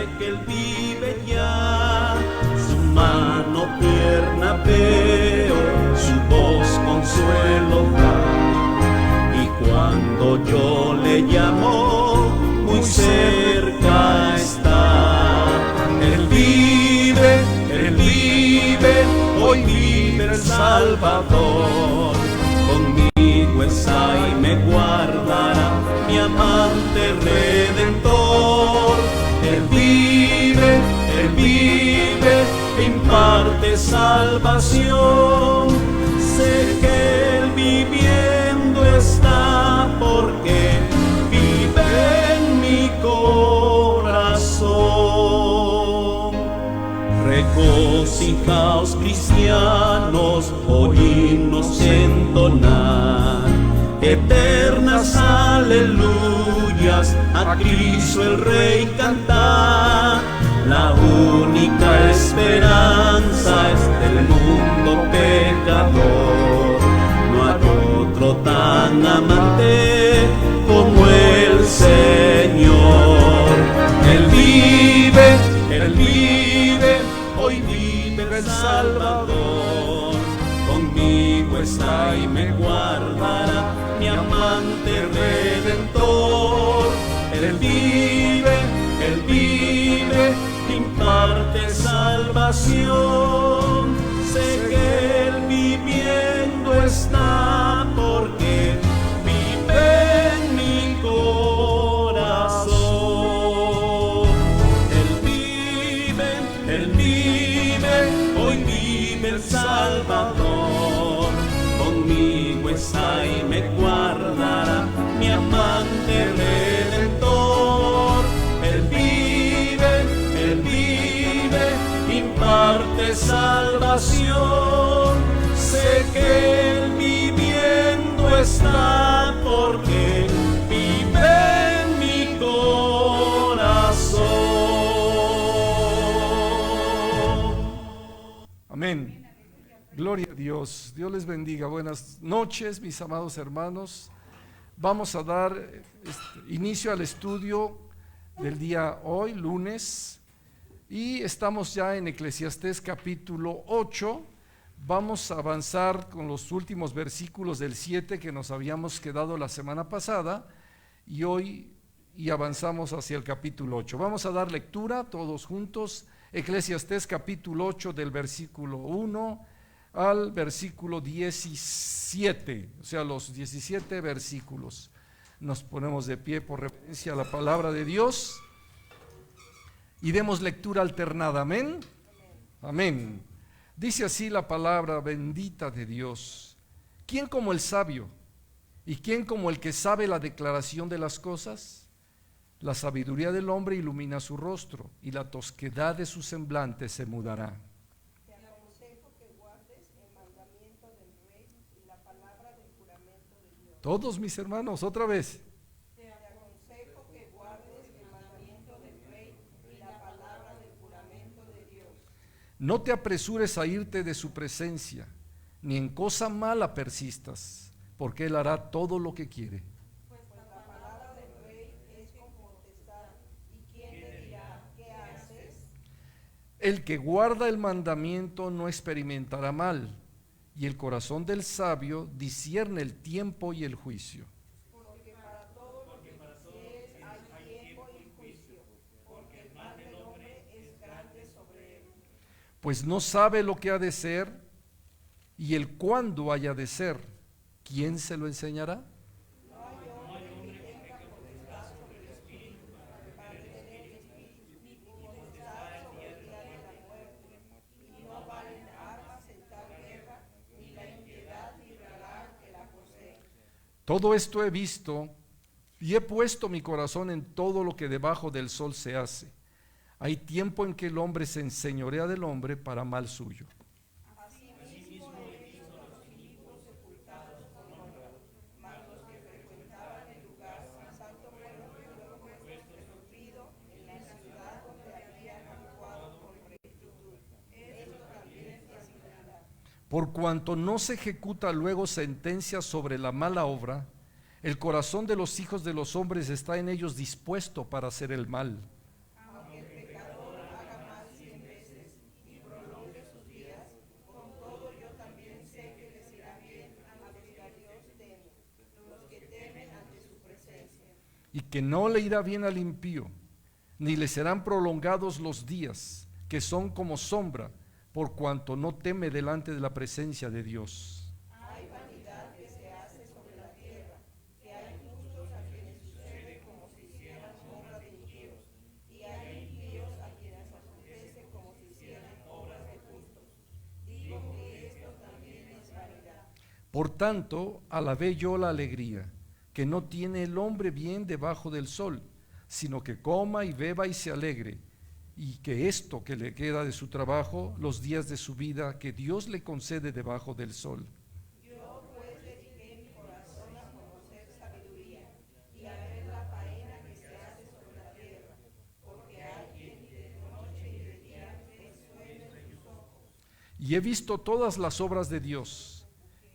sé que Él vive ya. Su mano tierna veo, su voz consuelo da. Y cuando yo le llamo, muy cerca está. Él vive, hoy vive el Salvador. Conmigo está y me guardará, mi amante Redentor. Él vive, imparte salvación. Sé que Él viviendo está porque vive en mi corazón. Regocijaos, cristianos, oímos entonar eternas aleluyas, a Cristo el Rey cantar. La única esperanza es del mundo pecador. No hay otro tan amante como el Señor. Él vive, hoy vive el Salvador. Conmigo está y me guardará, mi amante Redentor. Él vive, imparte salvación. Sé que Él viviendo está porque vive en mi corazón. Él vive, hoy vive el Salvador. Conmigo está y me guardará, mi amante Redentor. Él vive, imparte salvación. Sé que Él viviendo está porque vive en mi corazón. Amén. Gloria a Dios. Dios les bendiga. Buenas noches, mis amados hermanos. Vamos a dar inicio al estudio del día hoy, lunes, y estamos ya en Eclesiastés capítulo 8. Vamos a avanzar con los últimos versículos del 7 que nos habíamos quedado la semana pasada, y hoy avanzamos hacia el capítulo 8. Vamos a dar lectura todos juntos, Eclesiastés capítulo 8 del versículo 1 al versículo 17, o sea, los 17 versículos. Nos ponemos de pie por referencia a la palabra de Dios y demos lectura alternada. Amén. Amén. Dice así la palabra bendita de Dios: ¿quién como el sabio? ¿Y quién como el que sabe la declaración de las cosas? La sabiduría del hombre ilumina su rostro, y la tosquedad de su semblante se mudará. Todos mis hermanos, otra vez. Te aconsejo que guardes el mandamiento del Rey y la palabra del juramento de Dios. No te apresures a irte de su presencia, ni en cosa mala persistas, porque Él hará todo lo que quiere. Pues la palabra del Rey es con potestad, ¿y quién le dirá qué haces? El que guarda el mandamiento no experimentará mal, y el corazón del sabio discierne el tiempo y el juicio. Porque para todo lo que quisieres hay tiempo y juicio, porque el mal del hombre es grande sobre él. Pues no sabe lo que ha de ser, y el cuándo haya de ser. ¿Quién se lo enseñará? No hay hombre que tenga potestad sobre el espíritu, para tener espíritu, ni potestad sobre el día de la muerte, y no valen armas en tal guerra, ni la impiedad librará al que la posee. Todo esto he visto, y he puesto mi corazón en todo lo que debajo del sol se hace. Hay tiempo en que el hombre se enseñorea del hombre para mal suyo. Asimismo he visto los hijos sepultados con honra, mas los que frecuentaban el lugar santo fueron luego puestos en olvido en la ciudad donde habían actuado con rectitud. Esto también es iniquidad. Por cuanto no se ejecuta luego sentencia sobre la mala obra, el corazón de los hijos de los hombres está en ellos dispuesto para hacer el mal. Aunque el pecado y que no le irá bien al impío, ni le serán prolongados los días, que son como sombra, por cuanto no teme delante de la presencia de Dios. Hay vanidad que se hace sobre la tierra, que hay justos a quienes sucede como si hicieran obras de impíos, y hay impíos a quienes acontece como si hicieran obras de justos. Digo que esto también es vanidad. Por tanto, alabé yo la alegría, que no tiene el hombre bien debajo del sol, sino que coma y beba y se alegre, y que esto que le queda de su trabajo, los días de su vida, que Dios le concede debajo del sol. Yo pues dediqué mi corazón a conocer sabiduría, y a ver la faena que se hace sobre la tierra, porque hay quien ni de noche ni de día ve sueño en sus ojos. Y he visto todas las obras de Dios,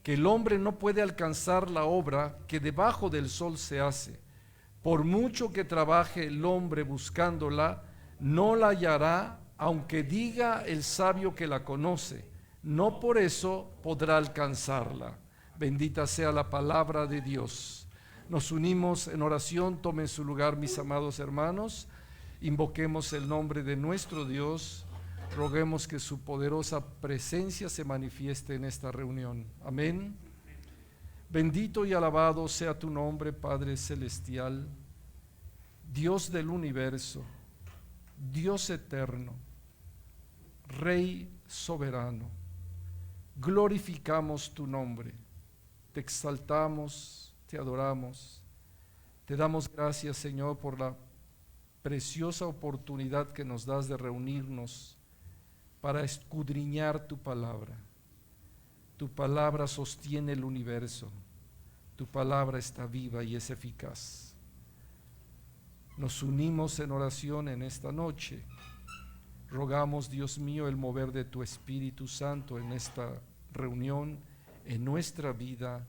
que el hombre no puede alcanzar la obra que debajo del sol se hace. Por mucho que trabaje el hombre buscándola, no la hallará, aunque diga el sabio que la conoce. No por eso podrá alcanzarla. Bendita sea la palabra de Dios. Nos unimos en oración. Tomen su lugar, mis amados hermanos. Invoquemos el nombre de nuestro Dios. Roguemos que su poderosa presencia se manifieste en esta reunión. Amén. Bendito y alabado sea tu nombre, Padre celestial, Dios del universo, Dios eterno, Rey soberano. Glorificamos tu nombre, te exaltamos, te adoramos, te damos gracias, Señor, por la preciosa oportunidad que nos das de reunirnos para escudriñar tu palabra. Tu palabra sostiene el universo, tu palabra está viva y es eficaz. Nos unimos en oración en esta noche. Rogamos, Dios mío, el mover de tu Espíritu Santo en esta reunión, en nuestra vida,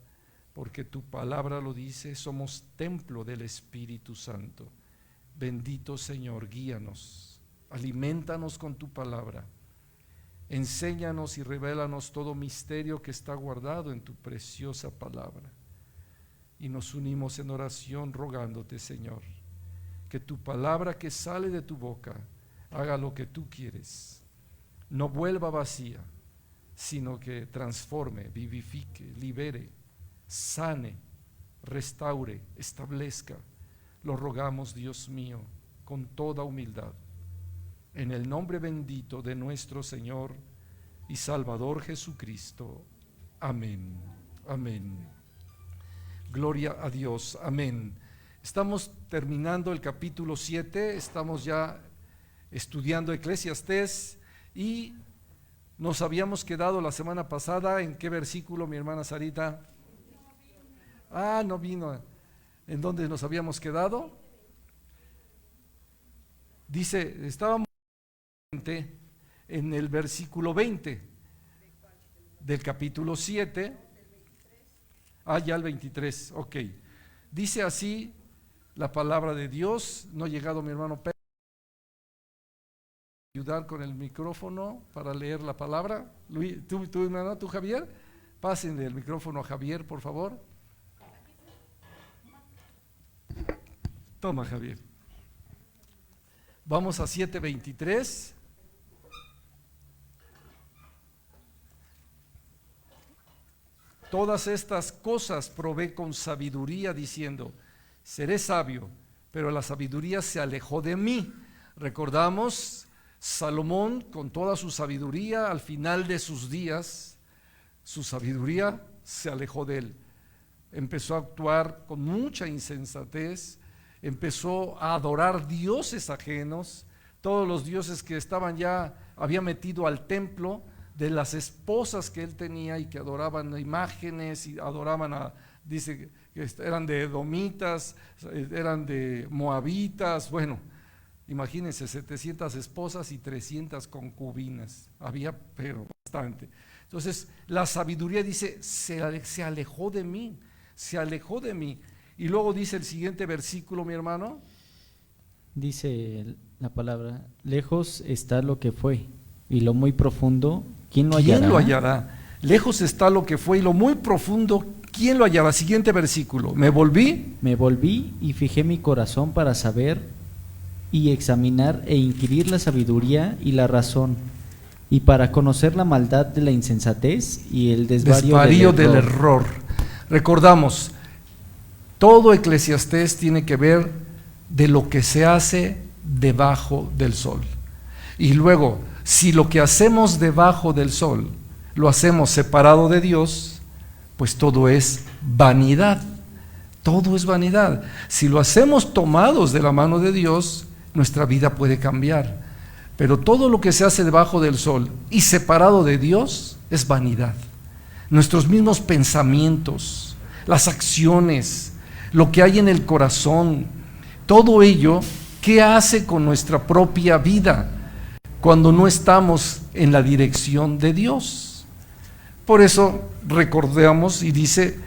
porque tu palabra lo dice, somos templo del Espíritu Santo. Bendito Señor, guíanos, aliméntanos con tu palabra. Enséñanos y revélanos todo misterio que está guardado en tu preciosa palabra. Y nos unimos en oración rogándote, Señor, que tu palabra que sale de tu boca haga lo que tú quieres. No vuelva vacía, sino que transforme, vivifique, libere, sane, restaure, establezca. Lo rogamos, Dios mío, con toda humildad. En el nombre bendito de nuestro Señor y Salvador Jesucristo. Amén. Amén. Gloria a Dios. Amén. Estamos terminando el capítulo 7, estamos ya estudiando Eclesiastés y nos habíamos quedado la semana pasada. ¿En qué versículo, mi hermana Sarita? No vino. ¿En dónde nos habíamos quedado? Dice, estábamos en el versículo 20 del capítulo 7. Ya el 23, ok. Dice así la palabra de Dios. No ha llegado mi hermano Pedro. Ayudar con el micrófono para leer la palabra. Luis, tú hermano, tú Javier, pásenle el micrófono a Javier, por favor. Toma, Javier. Vamos a 7:23. Todas estas cosas probé con sabiduría, diciendo, seré sabio, pero la sabiduría se alejó de mí. Recordamos, Salomón, con toda su sabiduría, al final de sus días, su sabiduría se alejó de él. Empezó a actuar con mucha insensatez, empezó a adorar dioses ajenos, todos los dioses que estaban ya, había metido al templo de las esposas que él tenía y que adoraban imágenes y adoraban dice que eran de edomitas, eran de moabitas, bueno, imagínense 700 esposas y 300 concubinas, había pero bastante. Entonces la sabiduría dice, se alejó de mí, se alejó de mí. Y luego dice el siguiente versículo, mi hermano. Dice la palabra, lejos está lo que fue y lo muy profundo, ¿quién lo hallará? ¿Quién lo hallará? Lejos está lo que fue y lo muy profundo, ¿quién lo hallaba? Siguiente versículo. Me volví y fijé mi corazón para saber y examinar e inquirir la sabiduría y la razón, y para conocer la maldad de la insensatez y el desvarío del error. Recordamos, todo Eclesiastés tiene que ver de lo que se hace debajo del sol. Y luego, si lo que hacemos debajo del sol lo hacemos separado de Dios, pues todo es vanidad. Todo es vanidad. Si lo hacemos tomados de la mano de Dios, nuestra vida puede cambiar. Pero todo lo que se hace debajo del sol y separado de Dios es vanidad. Nuestros mismos pensamientos, las acciones, lo que hay en el corazón, todo ello, ¿qué hace con nuestra propia vida cuando no estamos en la dirección de Dios? Por eso recordamos, y dice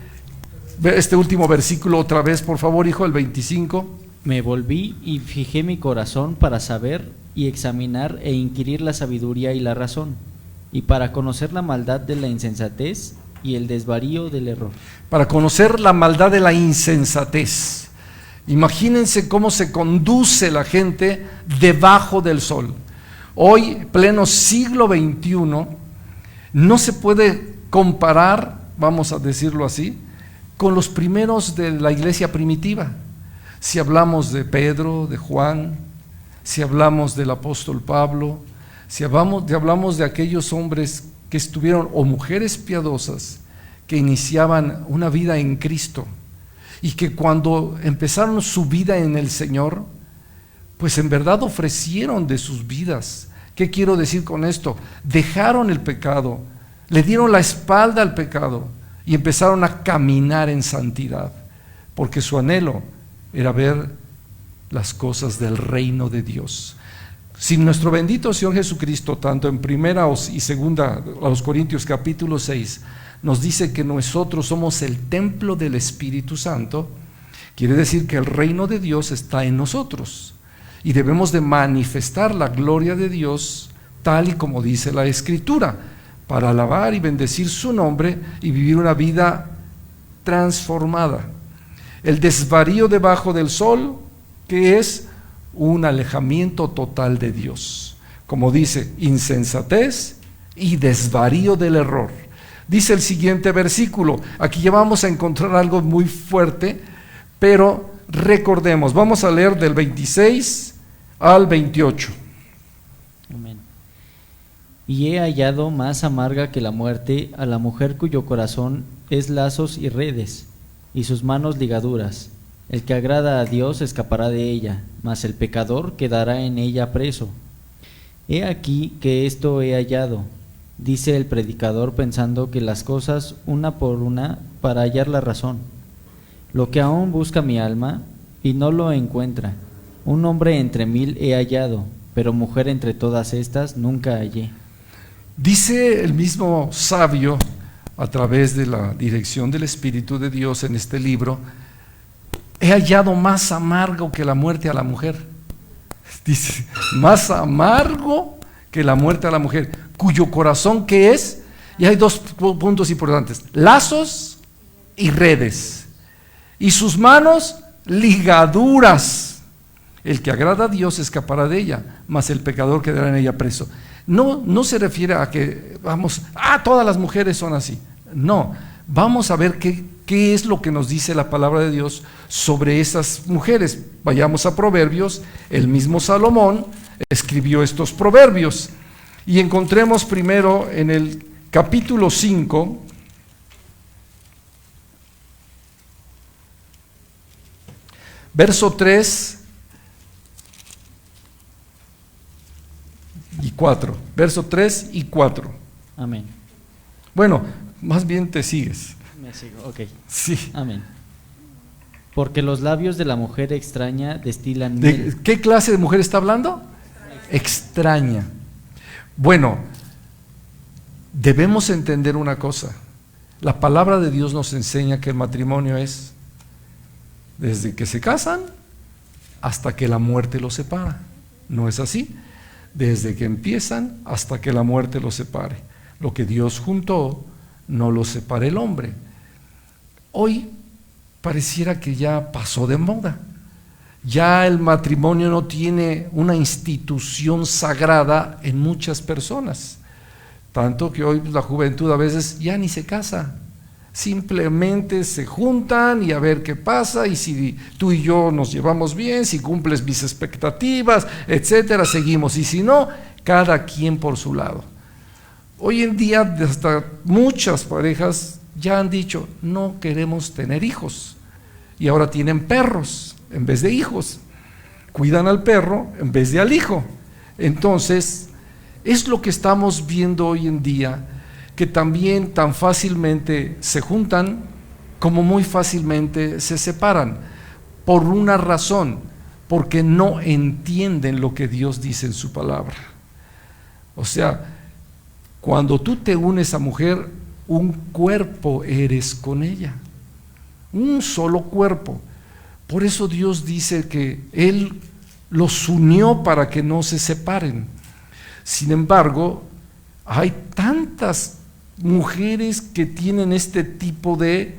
este último versículo otra vez, por favor, hijo, el 25. Me volví y fijé mi corazón para saber y examinar e inquirir la sabiduría y la razón, y para conocer la maldad de la insensatez y el desvarío del error. Para conocer la maldad de la insensatez. Imagínense cómo se conduce la gente debajo del sol. Hoy, pleno siglo XXI, no se puede comparar, vamos a decirlo así, con los primeros de la iglesia primitiva. Si hablamos de Pedro, de Juan, si hablamos del apóstol Pablo, si hablamos de aquellos hombres que estuvieron, o mujeres piadosas, que iniciaban una vida en Cristo, y que cuando empezaron su vida en el Señor, pues en verdad ofrecieron de sus vidas. ¿Qué quiero decir con esto? Dejaron el pecado, le dieron la espalda al pecado y empezaron a caminar en santidad, porque su anhelo era ver las cosas del reino de Dios. Si nuestro bendito Señor Jesucristo, tanto en primera y segunda a los Corintios capítulo 6, nos dice que nosotros somos el templo del Espíritu Santo, quiere decir que el reino de Dios está en nosotros y debemos de manifestar la gloria de Dios tal y como dice la Escritura, para alabar y bendecir su nombre y vivir una vida transformada. El desvarío debajo del sol, que es un alejamiento total de Dios, como dice, insensatez y desvarío del error. Dice el siguiente versículo, aquí ya vamos a encontrar algo muy fuerte, pero recordemos, vamos a leer del 26 al 28. Amén. Y he hallado más amarga que la muerte a la mujer cuyo corazón es lazos y redes, y sus manos ligaduras. El que agrada a Dios escapará de ella, mas el pecador quedará en ella preso. He aquí que esto he hallado, dice el predicador, pensando que las cosas una por una para hallar la razón. Lo que aún busca mi alma, y no lo encuentra. Un hombre entre 1000 he hallado, pero mujer entre todas estas nunca hallé. Dice el mismo sabio, a través de la dirección del Espíritu de Dios en este libro, he hallado más amargo que la muerte a la mujer. Dice, más amargo que la muerte a la mujer, cuyo corazón, ¿qué es? Y hay dos puntos importantes: lazos y redes, y sus manos ligaduras. El que agrada a Dios escapará de ella, mas el pecador quedará en ella preso. No se refiere a que todas las mujeres son así. No, vamos a ver qué es lo que nos dice la palabra de Dios sobre esas mujeres. Vayamos a Proverbios. El mismo Salomón escribió estos proverbios, y encontremos primero en el capítulo 5, verso 3 y 4. Verso 3 y 4. Amén. Bueno, más bien te sigues. Me sigo, ok. Sí. Amén. Porque los labios de la mujer extraña destilan ¿De miel. qué clase de mujer está hablando? Extraña. Bueno, debemos entender una cosa. La palabra de Dios nos enseña que el matrimonio es desde que se casan hasta que la muerte los separa. ¿No es así? Desde que empiezan hasta que la muerte los separe. Lo que Dios juntó, no lo separe el hombre. hoy pareciera que ya pasó de moda. Ya el matrimonio no tiene una institución sagrada en muchas personas, tanto que hoy la juventud a veces ya ni se casa, simplemente se juntan y a ver qué pasa, y si tú y yo nos llevamos bien, si cumples mis expectativas, etcétera, seguimos, y si no, cada quien por su lado. Hoy en día hasta muchas parejas ya han dicho, no queremos tener hijos, y ahora tienen perros en vez de hijos, cuidan al perro en vez de al hijo. Entonces, es lo que estamos viendo hoy en día, que también tan fácilmente se juntan como muy fácilmente se separan, por una razón, porque no entienden lo que Dios dice en su palabra. O sea, cuando tú te unes a mujer, un cuerpo eres con ella, un solo cuerpo. Por eso Dios dice que Él los unió para que no se separen. Sin embargo, hay tantas mujeres que tienen este tipo de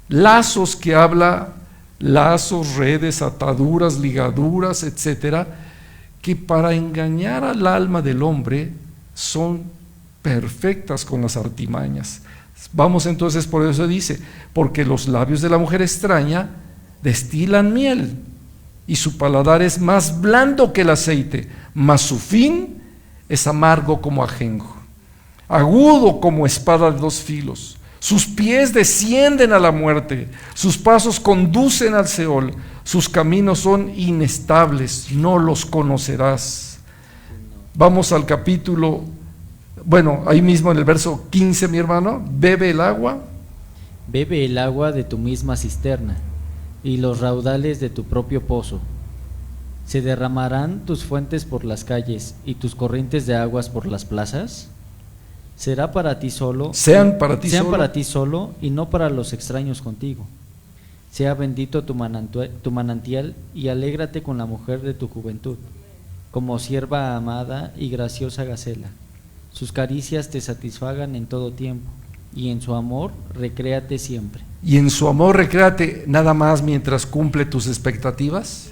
lazos que habla, lazos, redes, ataduras, ligaduras, etcétera, que para engañar al alma del hombre son perfectas con las artimañas. Vamos entonces, por eso dice, porque los labios de la mujer extraña destilan miel, y su paladar es más blando que el aceite, mas su fin es amargo como ajenjo, agudo como espada de dos filos. Sus pies descienden a la muerte, sus pasos conducen al Seol, sus caminos son inestables, no los conocerás. Vamos al capítulo, bueno, ahí mismo en el verso 15, mi hermano, bebe el agua de tu misma cisterna, y los raudales de tu propio pozo. ¿Se derramarán tus fuentes por las calles y tus corrientes de aguas por las plazas? Sean para ti solo y no para los extraños contigo. Sea bendito tu manantial y alégrate con la mujer de tu juventud, como sierva amada y graciosa gacela. Sus caricias te satisfagan en todo tiempo, y en su amor recréate siempre. ¿Y en su amor recréate nada más mientras cumple tus expectativas?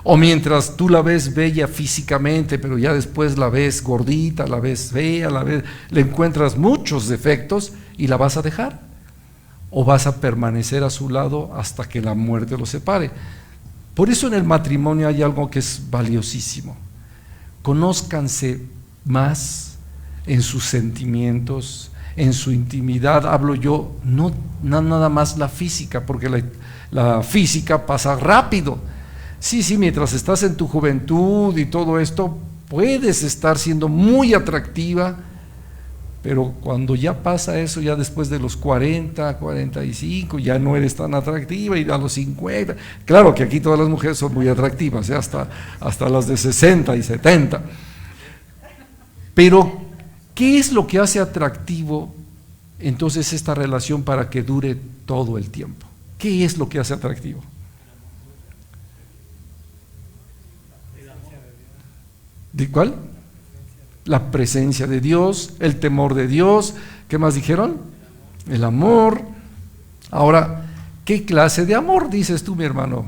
¿O mientras tú la ves bella físicamente, pero ya después la ves gordita, la ves fea, le encuentras muchos defectos y la vas a dejar? ¿O vas a permanecer a su lado hasta que la muerte los separe? Por eso en el matrimonio hay algo que es valiosísimo. Conózcanse más en sus sentimientos, en su intimidad. Hablo yo, no nada más la física, porque la física pasa rápido. Sí, mientras estás en tu juventud y todo esto, puedes estar siendo muy atractiva, pero cuando ya pasa eso, ya después de los 40, 45, ya no eres tan atractiva, y a los 50, claro que aquí todas las mujeres son muy atractivas, hasta las de 60 y 70, pero ¿qué es lo que hace atractivo entonces esta relación para que dure todo el tiempo? ¿Qué es lo que hace atractivo? ¿De cuál? La presencia de Dios, el temor de Dios. ¿Qué más dijeron? El amor. Ahora, ¿qué clase de amor dices tú, mi hermano?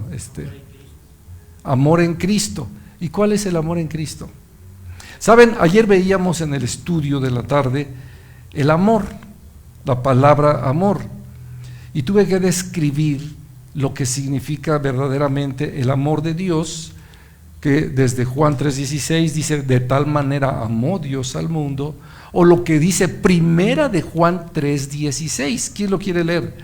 Amor en Cristo. ¿Y cuál es el amor en Cristo? Saben, ayer veíamos en el estudio de la tarde el amor, la palabra amor, y tuve que describir lo que significa verdaderamente el amor de Dios, que desde Juan 3:16 dice, de tal manera amó Dios al mundo, o lo que dice Primera de Juan 3:16. ¿Quién lo quiere leer?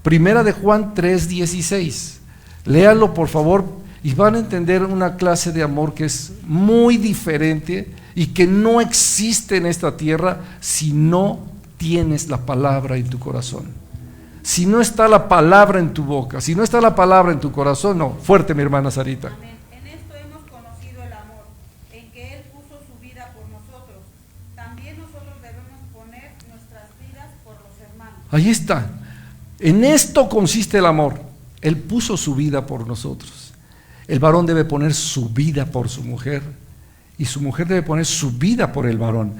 Primera de Juan 3:16. Léalo por favor, y van a entender una clase de amor que es muy diferente y que no existe en esta tierra si no tienes la palabra en tu corazón. Si no está la palabra en tu boca, si no está la palabra en tu corazón, no. Fuerte, mi hermana Sarita. Amén. En esto hemos conocido el amor, en que Él puso su vida por nosotros. También nosotros debemos poner nuestras vidas por los hermanos. Ahí está. En esto consiste el amor. Él puso su vida por nosotros. El varón debe poner su vida por su mujer, y su mujer debe poner su vida por el varón.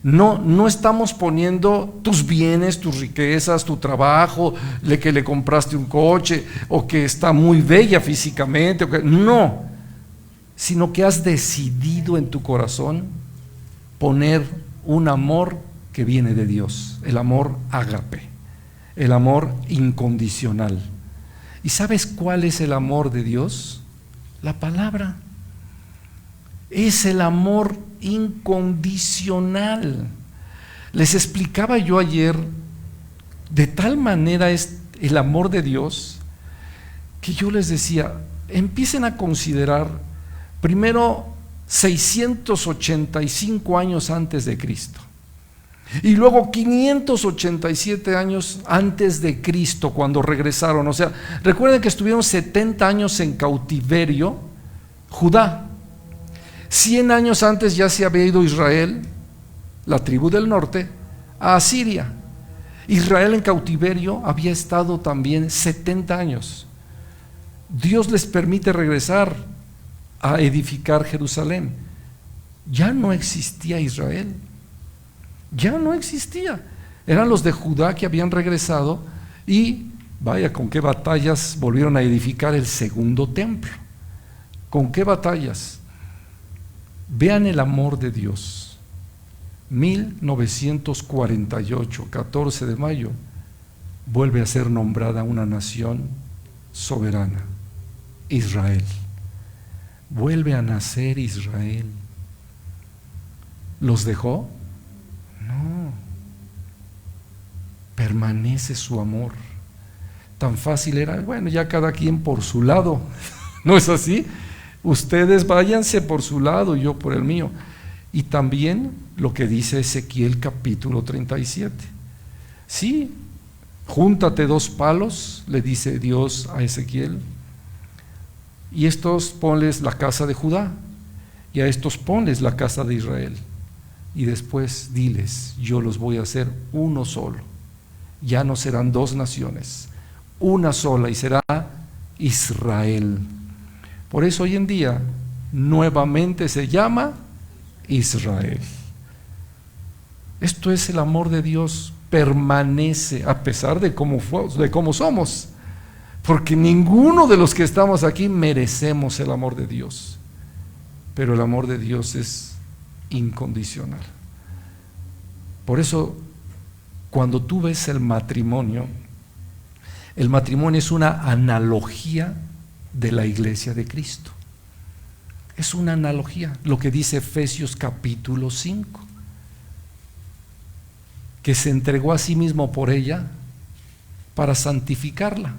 No estamos poniendo tus bienes, tus riquezas, tu trabajo, que le compraste un coche o que está muy bella físicamente, no, sino que has decidido en tu corazón poner un amor que viene de Dios, el amor ágape, el amor incondicional. ¿Y sabes cuál es el amor de Dios? La palabra. Es el amor incondicional. Les explicaba yo ayer, de tal manera es el amor de Dios, que yo les decía, empiecen a considerar primero 685 años antes de Cristo, y luego 587 años antes de Cristo, cuando regresaron. O sea, recuerden que estuvieron 70 años en cautiverio Judá. 100 años antes ya se había ido Israel, la tribu del norte, a Asiria. Israel en cautiverio había estado también 70 años. Dios les permite regresar a edificar Jerusalén. Ya no existía Israel, ya no existía. Eran los de Judá que habían regresado, y vaya con qué batallas volvieron a edificar el segundo templo. Con qué batallas. Vean el amor de Dios. 1948, 14 de mayo, vuelve a ser nombrada una nación soberana, Israel. Vuelve a nacer Israel. ¿Los dejó? No. Permanece su amor. Tan fácil era, bueno, ya cada quien por su lado. ¿No es así? Ustedes váyanse por su lado, yo por el mío. Y también lo que dice Ezequiel capítulo 37. Sí, júntate 2 palos, le dice Dios a Ezequiel, y estos ponles la casa de Judá, y a estos ponles la casa de Israel, y después diles, yo los voy a hacer uno solo. Ya no serán 2 naciones, una sola, y será Israel. Por eso hoy en día nuevamente se llama Israel. Esto es el amor de Dios, permanece a pesar de cómo somos, porque ninguno de los que estamos aquí merecemos el amor de Dios, pero el amor de Dios es incondicional. Por eso, cuando tú ves el matrimonio es una analogía de la iglesia de Cristo. Es una analogía, lo que dice Efesios capítulo 5, que se entregó a sí mismo por ella para santificarla,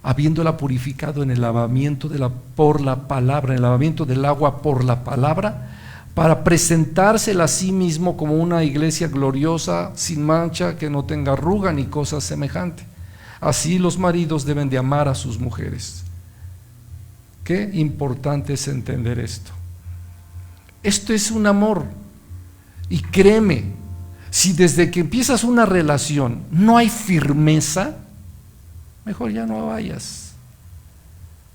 habiéndola purificado en el lavamiento por la palabra, en el lavamiento del agua por la palabra, para presentársela a sí mismo como una iglesia gloriosa, sin mancha, que no tenga arruga ni cosa semejante. Así los maridos deben de amar a sus mujeres. Qué importante es entender esto. Esto es un amor, y créeme, si desde que empiezas una relación no hay firmeza, mejor ya no vayas.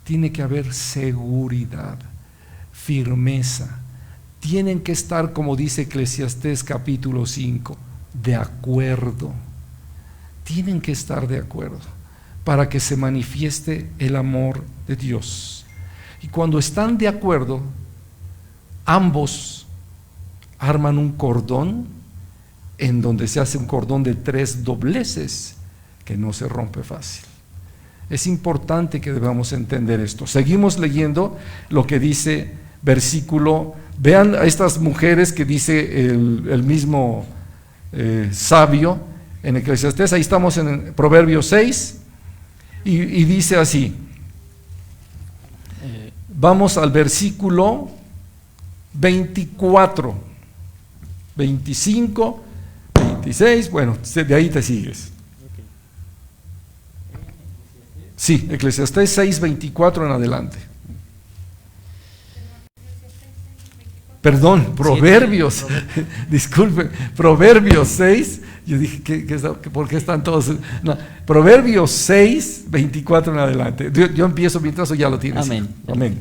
Tiene que haber seguridad, firmeza. Tienen que estar, como dice Eclesiastés capítulo 5, de acuerdo. Tienen que estar de acuerdo para que se manifieste el amor de Dios. Y cuando están de acuerdo, ambos arman un cordón, en donde se hace un cordón de 3 dobleces que no se rompe fácil. Es importante que debamos entender esto. Seguimos leyendo lo que dice versículo. Vean a estas mujeres que dice el mismo sabio en Eclesiastés. Ahí estamos en Proverbios 6 y dice así. Vamos al versículo 24, 25, 26, bueno, de ahí te sigues. Sí, Eclesiastés 6, 24 en adelante. Perdón, Proverbios, disculpe, Proverbios 6, yo dije, ¿por qué están todos? No, Proverbios 6, 24 en adelante. Yo empiezo mientras, o ya lo tienes. Amén. Amén.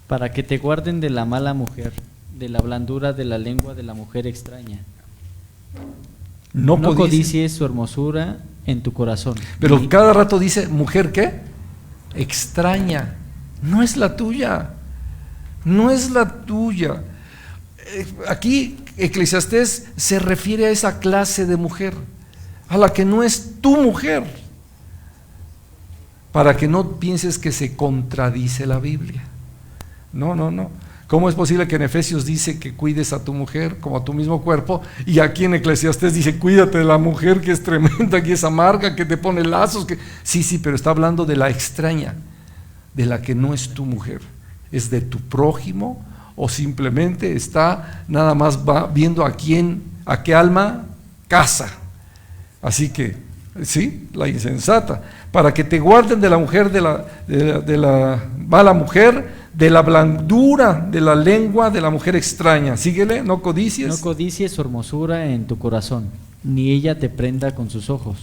Para que te guarden de la mala mujer, de la blandura de la lengua de la mujer extraña. No No codicies. codicies su hermosura en tu corazón. Pero Ni- cada rato dice, mujer, ¿qué? Extraña. No es la tuya. No es la tuya. Aquí Eclesiastés se refiere a esa clase de mujer, a la que no es tu mujer, para que no pienses que se contradice la Biblia. No, no, no. ¿Cómo es posible que en Efesios dice que cuides a tu mujer como a tu mismo cuerpo, y aquí en Eclesiastés dice cuídate de la mujer que es tremenda, que es amarga, que te pone lazos? Sí, sí, pero está hablando de la extraña, de la que no es tu mujer, es de tu prójimo, o simplemente está nada más viendo a qué alma casa. Así que, sí, la insensata, para que te guarden de la mujer, de la mala mujer, de la blandura de la lengua de la mujer extraña. Síguele, no codicies. No codicies su hermosura en tu corazón, ni ella te prenda con sus ojos.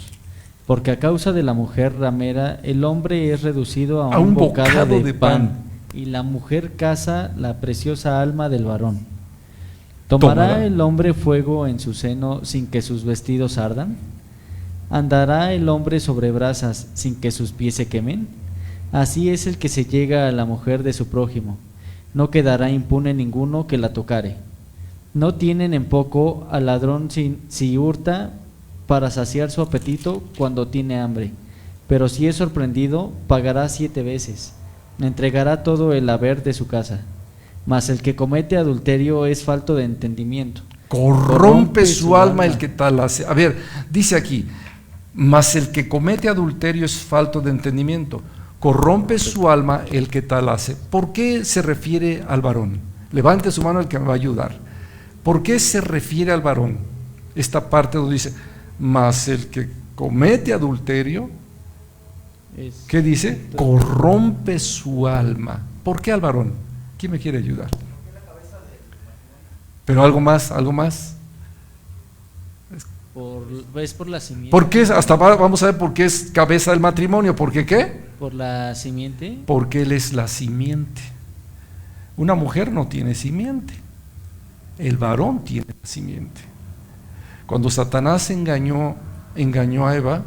Porque a causa de la mujer ramera, el hombre es reducido a un bocado de pan, y la mujer caza la preciosa alma del varón. ¿Tomará el hombre fuego en su seno sin que sus vestidos ardan? ¿Andará el hombre sobre brasas sin que sus pies se quemen? Así es el que se llega a la mujer de su prójimo, no quedará impune ninguno que la tocare. No tienen en poco al ladrón si hurta para saciar su apetito cuando tiene hambre, pero si es sorprendido, pagará 7 veces, entregará todo el haber de su casa. Mas el que comete adulterio es falto de entendimiento. Corrompe su alma el que tal hace. A ver, dice aquí, mas el que comete adulterio es falto de entendimiento. Corrompe su alma el que tal hace. ¿Por qué se refiere al varón? Levante su mano el que me va a ayudar. ¿Por qué se refiere al varón? Esta parte donde dice, mas el que comete adulterio, ¿qué dice? Corrompe su alma. ¿Por qué al varón? ¿Quién me quiere ayudar? Pero algo más, algo más. Es por la simiente. ¿Por qué? Vamos a ver por qué es cabeza del matrimonio. ¿Por qué qué? Por la simiente. Porque él es la simiente. Una mujer no tiene simiente. El varón tiene la simiente. Cuando Satanás engañó a Eva,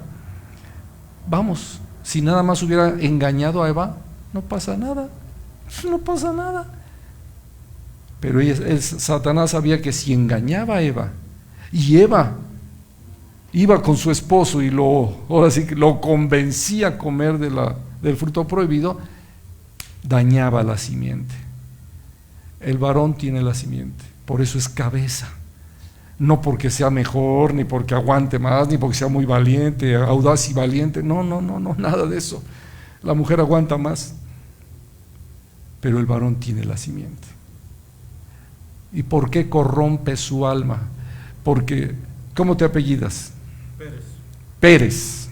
vamos, si nada más hubiera engañado a Eva, no pasa nada. No pasa nada. Pero Satanás sabía que si engañaba a Eva, y Eva iba con su esposo y ahora sí que lo convencía a comer del fruto prohibido, dañaba la simiente. El varón tiene la simiente, por eso es cabeza. No porque sea mejor, ni porque aguante más, ni porque sea muy valiente, audaz y valiente. No, nada de eso. La mujer aguanta más, pero el varón tiene la simiente. ¿Y por qué corrompe su alma? Porque, ¿cómo te apellidas? Pérez.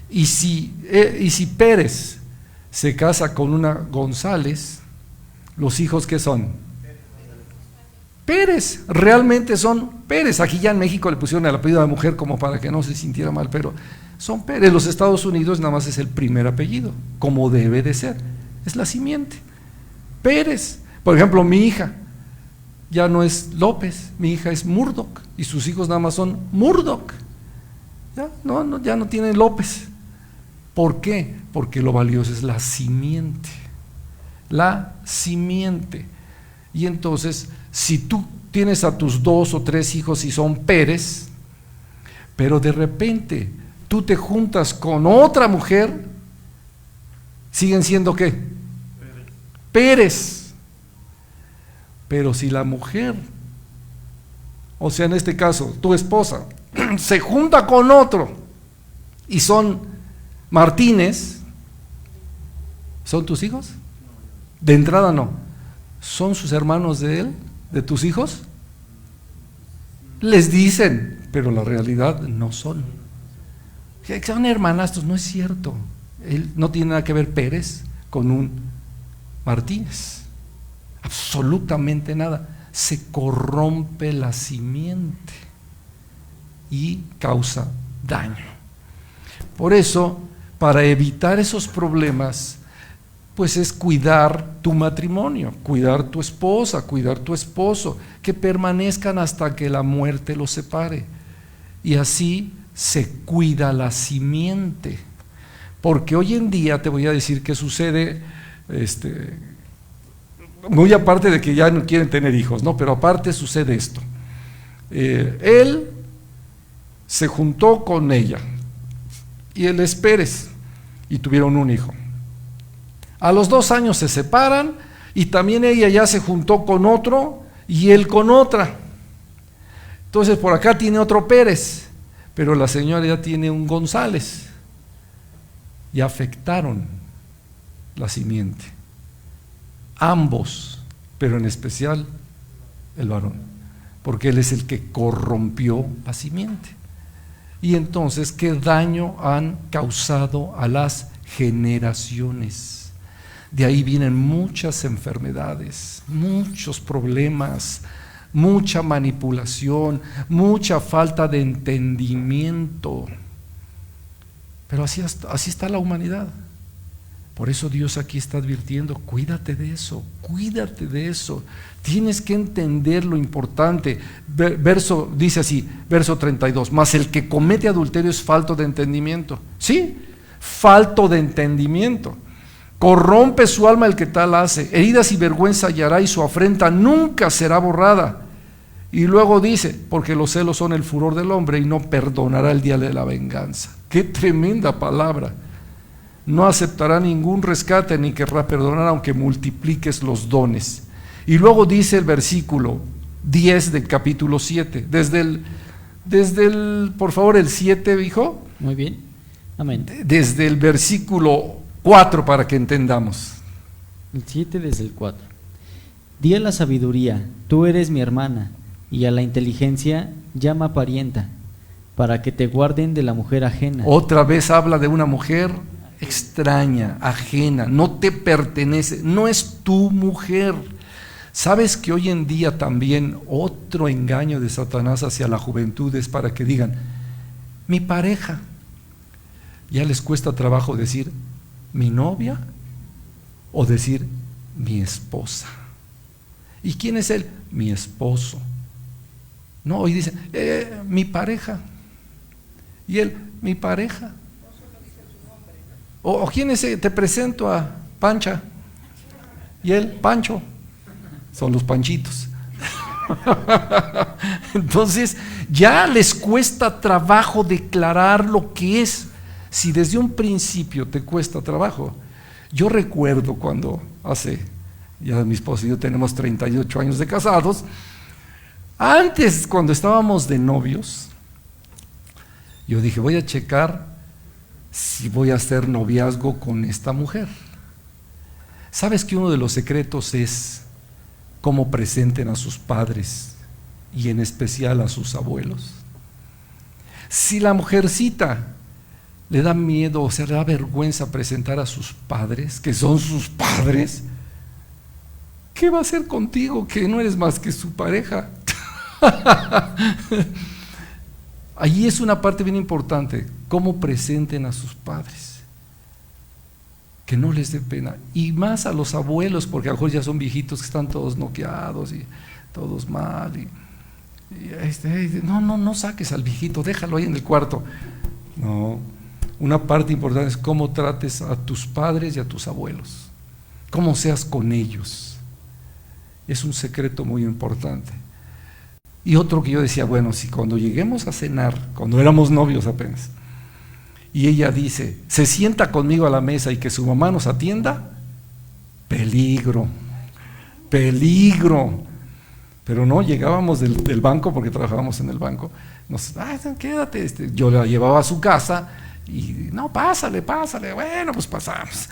Y si Pérez se casa con una González, ¿los hijos qué son? Pérez, realmente son Pérez. Aquí ya en México le pusieron el apellido a la mujer como para que no se sintiera mal, pero son Pérez. En los Estados Unidos nada más es el primer apellido, como debe de ser, es la simiente. Pérez. Por ejemplo, mi hija ya no es López, mi hija es Murdoch, y sus hijos nada más son Murdoch. Ya no tienen López. ¿Por qué? Porque lo valioso es la simiente. La simiente. Y entonces, si tú tienes a tus 2 o 3 hijos y son Pérez, pero de repente tú te juntas con otra mujer, ¿siguen siendo qué? Pérez. Pero si la mujer, o sea, en este caso, tu esposa, se junta con otro y son Martínez, ¿son tus hijos? De entrada no. ¿Son sus hermanos de él, de tus hijos? Les dicen, pero la realidad no son. Son hermanastros, no es cierto. Él no tiene nada que ver Pérez con un Martínez. Absolutamente nada. Se corrompe la simiente y causa daño. Por eso, para evitar esos problemas, pues es cuidar tu matrimonio, cuidar tu esposa, cuidar tu esposo, que permanezcan hasta que la muerte los separe. Y así se cuida la simiente. Porque hoy en día te voy a decir que sucede, muy aparte de que ya no quieren tener hijos, ¿no? Pero aparte sucede esto. Él se juntó con ella y él es Pérez y tuvieron un hijo. A los 2 años se separan y también ella ya se juntó con otro y él con otra. Entonces por acá tiene otro Pérez, pero la señora ya tiene un González. Y afectaron la simiente. Ambos, pero en especial el varón, porque él es el que corrompió la simiente. Y entonces, ¿qué daño han causado a las generaciones? De ahí vienen muchas enfermedades, muchos problemas, mucha manipulación, mucha falta de entendimiento. Pero así está la humanidad. Por eso Dios aquí está advirtiendo, cuídate de eso, cuídate de eso. Tienes que entender lo importante. Dice así, verso 32, mas el que comete adulterio es falto de entendimiento. ¿Sí? Falto de entendimiento. Corrompe su alma el que tal hace, heridas y vergüenza hallará y su afrenta nunca será borrada. Y luego dice, porque los celos son el furor del hombre y no perdonará el día de la venganza. ¡Qué tremenda palabra! No aceptará ningún rescate ni querrá perdonar aunque multipliques los dones. Y luego dice el versículo 10 del capítulo 7, desde el por favor, el 7, hijo. Muy bien, amén. Desde el versículo 4 para que entendamos. El 7 desde el 4. Di a la sabiduría, tú eres mi hermana, y a la inteligencia llama parienta, para que te guarden de la mujer ajena. Otra vez habla de una mujer extraña, ajena, no te pertenece, no es tu mujer. ¿Sabes que hoy en día también otro engaño de Satanás hacia la juventud es para que digan, mi pareja? Ya les cuesta trabajo decir, mi novia, o decir, mi esposa. ¿Y quién es él? Mi esposo. No, hoy dicen, mi pareja. Y él, mi pareja. O quién es, te presento a Pancha. Y él, Pancho. Son los panchitos. Entonces, ya les cuesta trabajo declarar lo que es. Si desde un principio te cuesta trabajo. Yo recuerdo cuando ya mi esposo y yo tenemos 38 años de casados. Antes, cuando estábamos de novios, yo dije, voy a checar si voy a hacer noviazgo con esta mujer. ¿Sabes que uno de los secretos es cómo presenten a sus padres y en especial a sus abuelos? Si la mujercita le da miedo o se le da vergüenza presentar a sus padres, que son sus padres, ¿qué va a hacer contigo que no eres más que su pareja? Allí es una parte bien importante, cómo presenten a sus padres, que no les dé pena, y más a los abuelos, porque a lo mejor ya son viejitos que están todos noqueados y todos mal, no saques al viejito, déjalo ahí en el cuarto. No, una parte importante es cómo trates a tus padres y a tus abuelos, cómo seas con ellos, es un secreto muy importante. Y otro que yo decía, bueno, si cuando lleguemos a cenar, cuando éramos novios apenas, y ella dice, se sienta conmigo a la mesa y que su mamá nos atienda, peligro. Pero no, llegábamos del banco, porque trabajábamos en el banco, quédate, yo la llevaba a su casa y no, pásale, bueno, pues pasamos.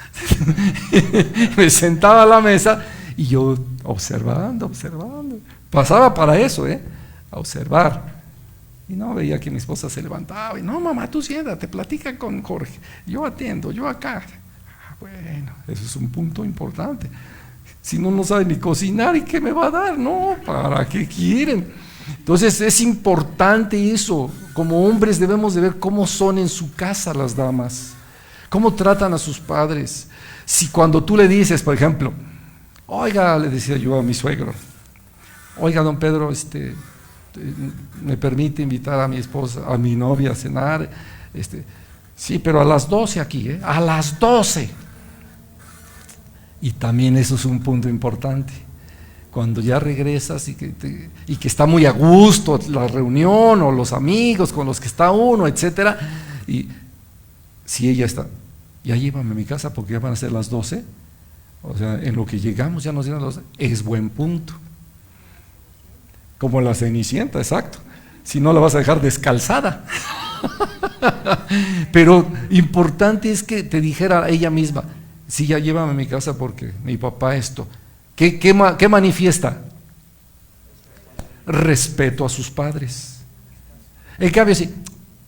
Me sentaba a la mesa y yo observando, pasaba para eso, a observar. Y no, veía que mi esposa se levantaba y no, mamá, tú siéntate, platica con Jorge, yo atiendo, yo acá. Bueno, eso es un punto importante. Si no sabe ni cocinar, ¿y qué me va a dar? No, ¿para qué quieren? Entonces es importante eso. Como hombres debemos de ver cómo son en su casa las damas, ¿Cómo tratan a sus padres? Si cuando tú le dices, por ejemplo, oiga, le decía yo a mi suegro, oiga, don Pedro, me permite invitar a mi esposa, a mi novia a cenar, sí, pero a las 12 aquí, a las 12. Y también eso es un punto importante. Cuando ya regresas y que está muy a gusto la reunión o los amigos con los que está uno, etcétera, y si ella está, ya llévame a mi casa porque ya van a ser las 12, o sea, en lo que llegamos ya nos dieron las 12, es buen punto. Como la Cenicienta, exacto. Si no la vas a dejar descalzada. Pero importante es que te dijera ella misma, sí, ya llévame a mi casa porque mi papá esto. ¿Qué manifiesta? Respeto a sus padres. En cambio, sí,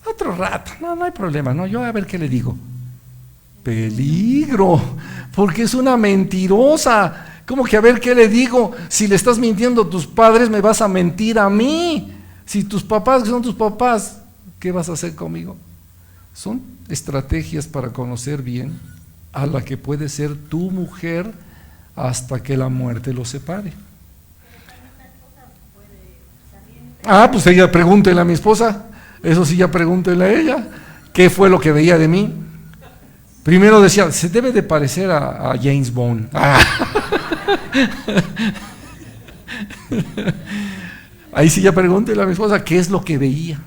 otro rato, no hay problema, no, yo a ver qué le digo. Peligro, porque es una mentirosa. ¿Cómo que a ver qué le digo? Si le estás mintiendo a tus padres, me vas a mentir a mí. Si tus papás son tus papás, ¿qué vas a hacer conmigo? Son estrategias para conocer bien a la que puede ser tu mujer hasta que la muerte los separe. Pues ella pregúntele a mi esposa, eso sí, ya pregúntele a ella, ¿qué fue lo que veía de mí? Primero decía, se debe de parecer a James Bond. Ahí sí ya pregúntele a mi esposa, ¿qué es lo que veía?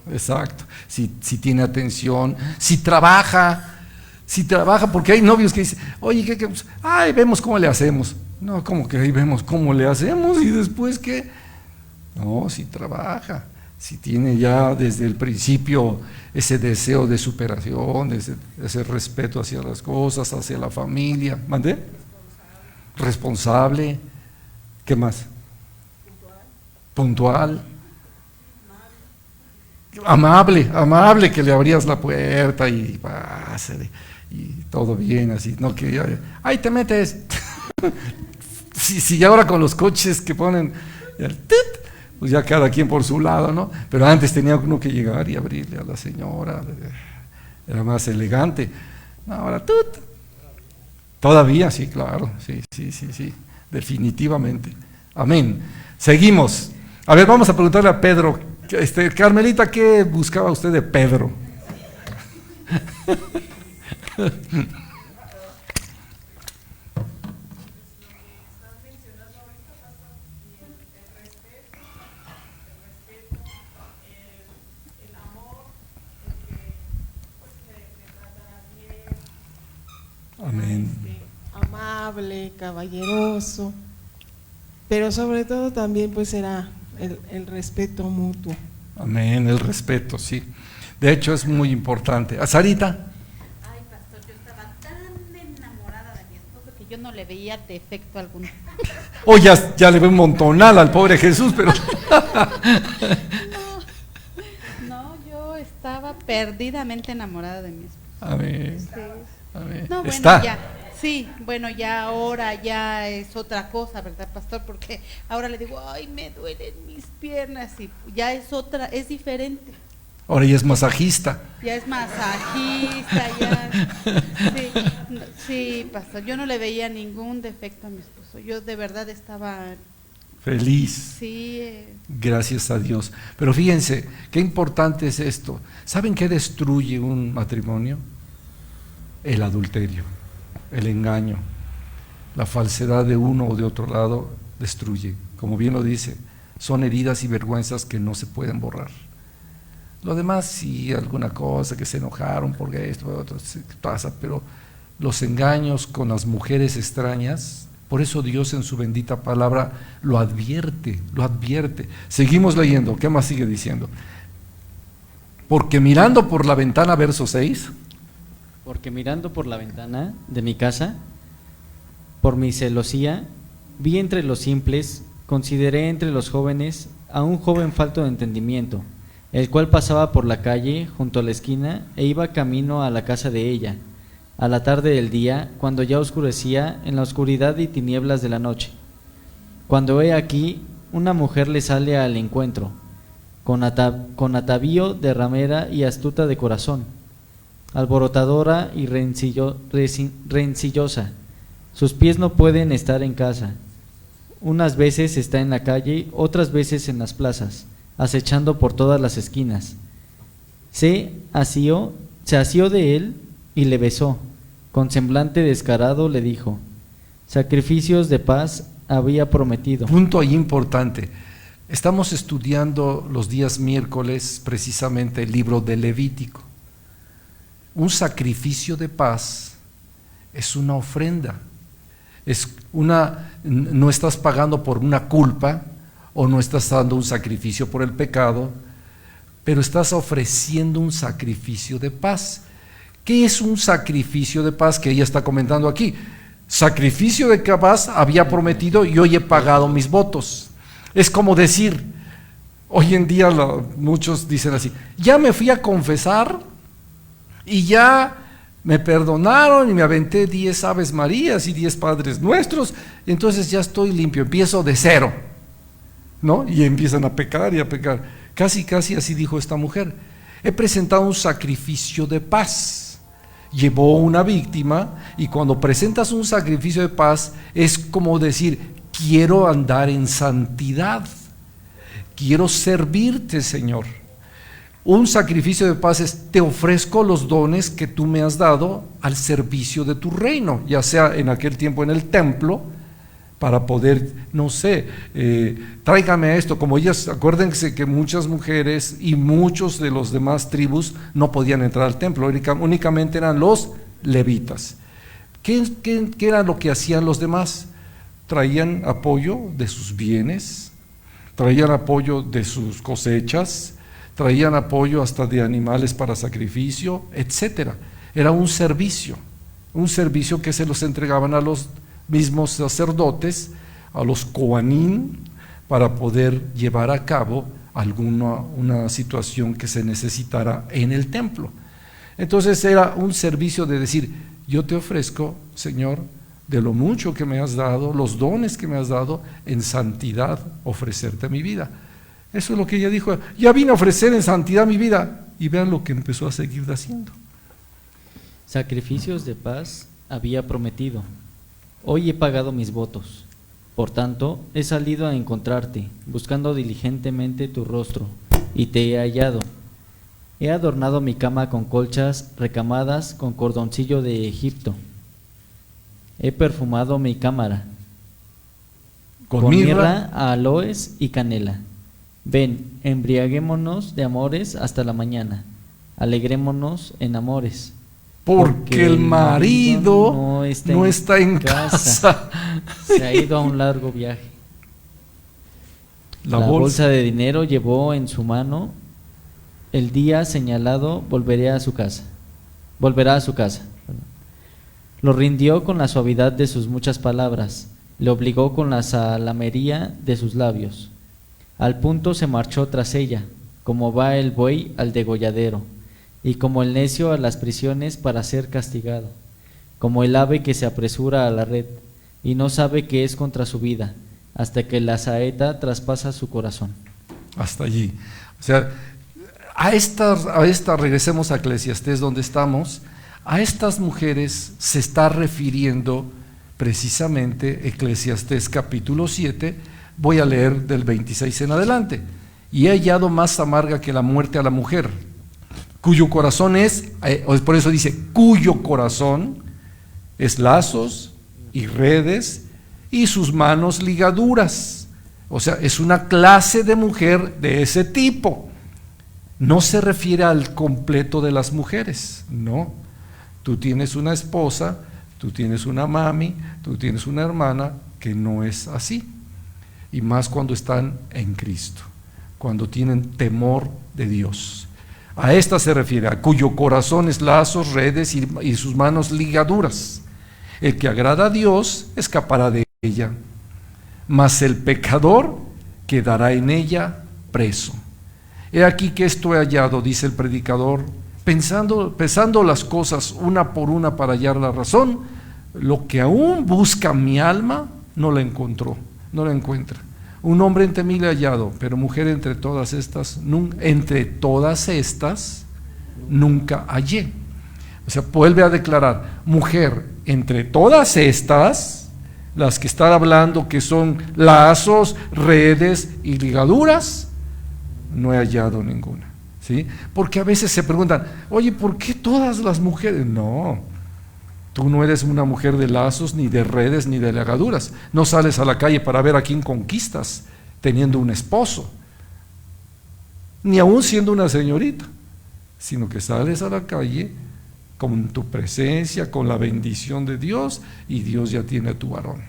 Exacto. Si tiene atención, si trabaja, porque hay novios que dicen, oye, vemos cómo le hacemos. No, como que ahí vemos cómo le hacemos y después qué. No, si trabaja, si tiene ya desde el principio ese deseo de superación, ese respeto hacia las cosas, hacia la familia. ¿Mandé? Responsable. ¿Qué más? Puntual. Amable, que le abrías la puerta y pásale, y todo bien, así, no que ¡ay, te metes! Si ahora con los coches que ponen el tit, pues ya cada quien por su lado, ¿no? Pero antes tenía uno que llegar y abrirle a la señora, era más elegante. No, ahora ¡tut! Todavía, sí, claro, sí, definitivamente. Amén. Seguimos. A ver, vamos a preguntarle a Pedro. Carmelita, ¿qué buscaba usted de Pedro? Amén. Amable, caballeroso, pero sobre todo también pues era el respeto mutuo. Amén, el respeto, sí. De hecho es muy importante. ¿A Sarita? Ay, pastor, yo estaba tan enamorada de mi esposo que yo no le veía defecto alguno. Ya le veo un montonal al pobre Jesús, pero No, yo estaba perdidamente enamorada de mi esposo. Amén. Sí. Amén. No, bueno, Está. ya. Sí, bueno, ya ahora ya es otra cosa, ¿verdad, pastor? Porque ahora le digo, ay, me duelen mis piernas y ya es otra, es diferente. Ahora ya es masajista. Ya es masajista, ya. Sí, pastor, yo no le veía ningún defecto a mi esposo. Yo de verdad estaba Feliz. Sí. Gracias a Dios. Pero fíjense, qué importante es esto. ¿Saben qué destruye un matrimonio? El adulterio, el engaño, la falsedad de uno o de otro lado destruye. Como bien lo dice, son heridas y vergüenzas que no se pueden borrar. Lo demás, sí, alguna cosa, que se enojaron porque esto, otro, pasa, pero los engaños con las mujeres extrañas, por eso Dios en su bendita palabra lo advierte, lo advierte. Seguimos leyendo, ¿qué más sigue diciendo? Porque mirando por la ventana, verso 6. Porque mirando por la ventana de mi casa, por mi celosía, vi entre los simples, consideré entre los jóvenes a un joven falto de entendimiento, el cual pasaba por la calle junto a la esquina e iba camino a la casa de ella, a la tarde del día, cuando ya oscurecía, en la oscuridad y tinieblas de la noche. Cuando he aquí, una mujer le sale al encuentro, con atavío de ramera y astuta de corazón, alborotadora y rencillosa. Sus pies no pueden estar en casa. Unas veces está en la calle, otras veces en las plazas, acechando por todas las esquinas. Se asió de él y le besó. Con semblante descarado le dijo: sacrificios de paz había prometido. Punto ahí importante. Estamos estudiando los días miércoles precisamente el libro de Levítico. Un sacrificio de paz es una ofrenda. No estás pagando por una culpa o no estás dando un sacrificio por el pecado, pero estás ofreciendo un sacrificio de paz. ¿Qué es un sacrificio de paz? Que ella está comentando aquí. Sacrificio de paz había prometido y hoy he pagado mis votos. Es como decir, hoy en día muchos dicen así: ya me fui a confesar y ya me perdonaron y me aventé 10 Aves Marías y 10 Padres Nuestros, entonces ya estoy limpio, empiezo de cero, ¿no? Y empiezan a pecar y a pecar. Casi así dijo esta mujer: he presentado un sacrificio de paz. Llevó una víctima, y cuando presentas un sacrificio de paz es como decir: quiero andar en santidad, quiero servirte, Señor. Un sacrificio de paz es: te ofrezco los dones que tú me has dado al servicio de tu reino, ya sea en aquel tiempo en el templo, para poder, no sé, tráigame esto. Como ellas, acuérdense que muchas mujeres y muchos de los demás tribus no podían entrar al templo, únicamente eran los levitas. ¿Qué era lo que hacían los demás? Traían apoyo de sus bienes, traían apoyo de sus cosechas, traían apoyo hasta de animales para sacrificio, etcétera. Era un servicio que se los entregaban a los mismos sacerdotes, a los coanín, para poder llevar a cabo una situación que se necesitara en el templo. Entonces era un servicio de decir: yo te ofrezco, Señor, de lo mucho que me has dado, los dones que me has dado, en santidad ofrecerte mi vida. Eso es lo que ella dijo: ya vine a ofrecer en santidad mi vida. Y vean lo que empezó a seguir haciendo. Sacrificios de paz había prometido. Hoy he pagado mis votos. Por tanto, he salido a encontrarte, buscando diligentemente tu rostro, y te he hallado. He adornado mi cama con colchas recamadas con cordoncillo de Egipto. He perfumado mi cámara con mirra, aloes y canela. Ven, embriaguémonos de amores hasta la mañana. Alegrémonos en amores. Porque el marido no está en casa. Se ha ido a un largo viaje. La bolsa de dinero llevó en su mano. El día señalado volverá a su casa. Lo rindió con la suavidad de sus muchas palabras, le obligó con la salamería de sus labios. Al punto se marchó tras ella, como va el buey al degolladero, y como el necio a las prisiones para ser castigado, como el ave que se apresura a la red, y no sabe que es contra su vida, hasta que la saeta traspasa su corazón. Hasta allí. O sea, a esta regresemos a Eclesiastés donde estamos. A estas mujeres se está refiriendo precisamente Eclesiastés capítulo 7, voy a leer del 26 en adelante. Y he hallado más amarga que la muerte a la mujer, cuyo corazón por eso dice, cuyo corazón es lazos y redes y sus manos ligaduras. O sea, es una clase de mujer de ese tipo. No se refiere al completo de las mujeres, no. Tú tienes una esposa, tú tienes una mami, tú tienes una hermana que no es así. Y más cuando están en Cristo, cuando tienen temor de Dios. A esta se refiere, a cuyo corazón es lazos, redes y sus manos ligaduras. El que agrada a Dios escapará de ella, mas el pecador quedará en ella preso. He aquí que esto he hallado, dice el predicador, pesando las cosas una por una para hallar la razón, lo que aún busca mi alma no la encuentra. un hombre entre mil he hallado, pero mujer entre todas estas nunca hallé. O sea, vuelve a declarar, mujer entre todas estas, las que están hablando que son lazos, redes y ligaduras, no he hallado ninguna. ¿Sí? Porque a veces se preguntan, oye, ¿por qué todas las mujeres? No, tú no eres una mujer de lazos, ni de redes, ni de ligaduras. No sales a la calle para ver a quién conquistas teniendo un esposo, ni aún siendo una señorita, sino que sales a la calle con tu presencia, con la bendición de Dios, y Dios ya tiene a tu varón.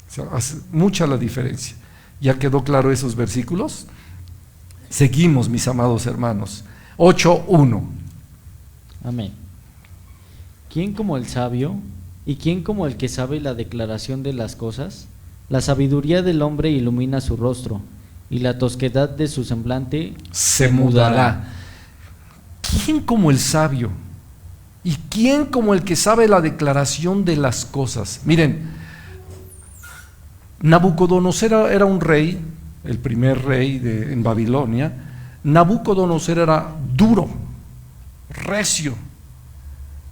O sea, hace mucha la diferencia. ¿Ya quedó claro esos versículos? Seguimos, mis amados hermanos. 8:1. Amén. ¿Quién como el sabio y quién como el que sabe la declaración de las cosas? La sabiduría del hombre ilumina su rostro, y la tosquedad de su semblante se mudará. ¿Quién como el sabio? ¿Y quién como el que sabe la declaración de las cosas? Miren, Nabucodonosor era un rey, el primer rey en Babilonia. Nabucodonosor era duro, recio,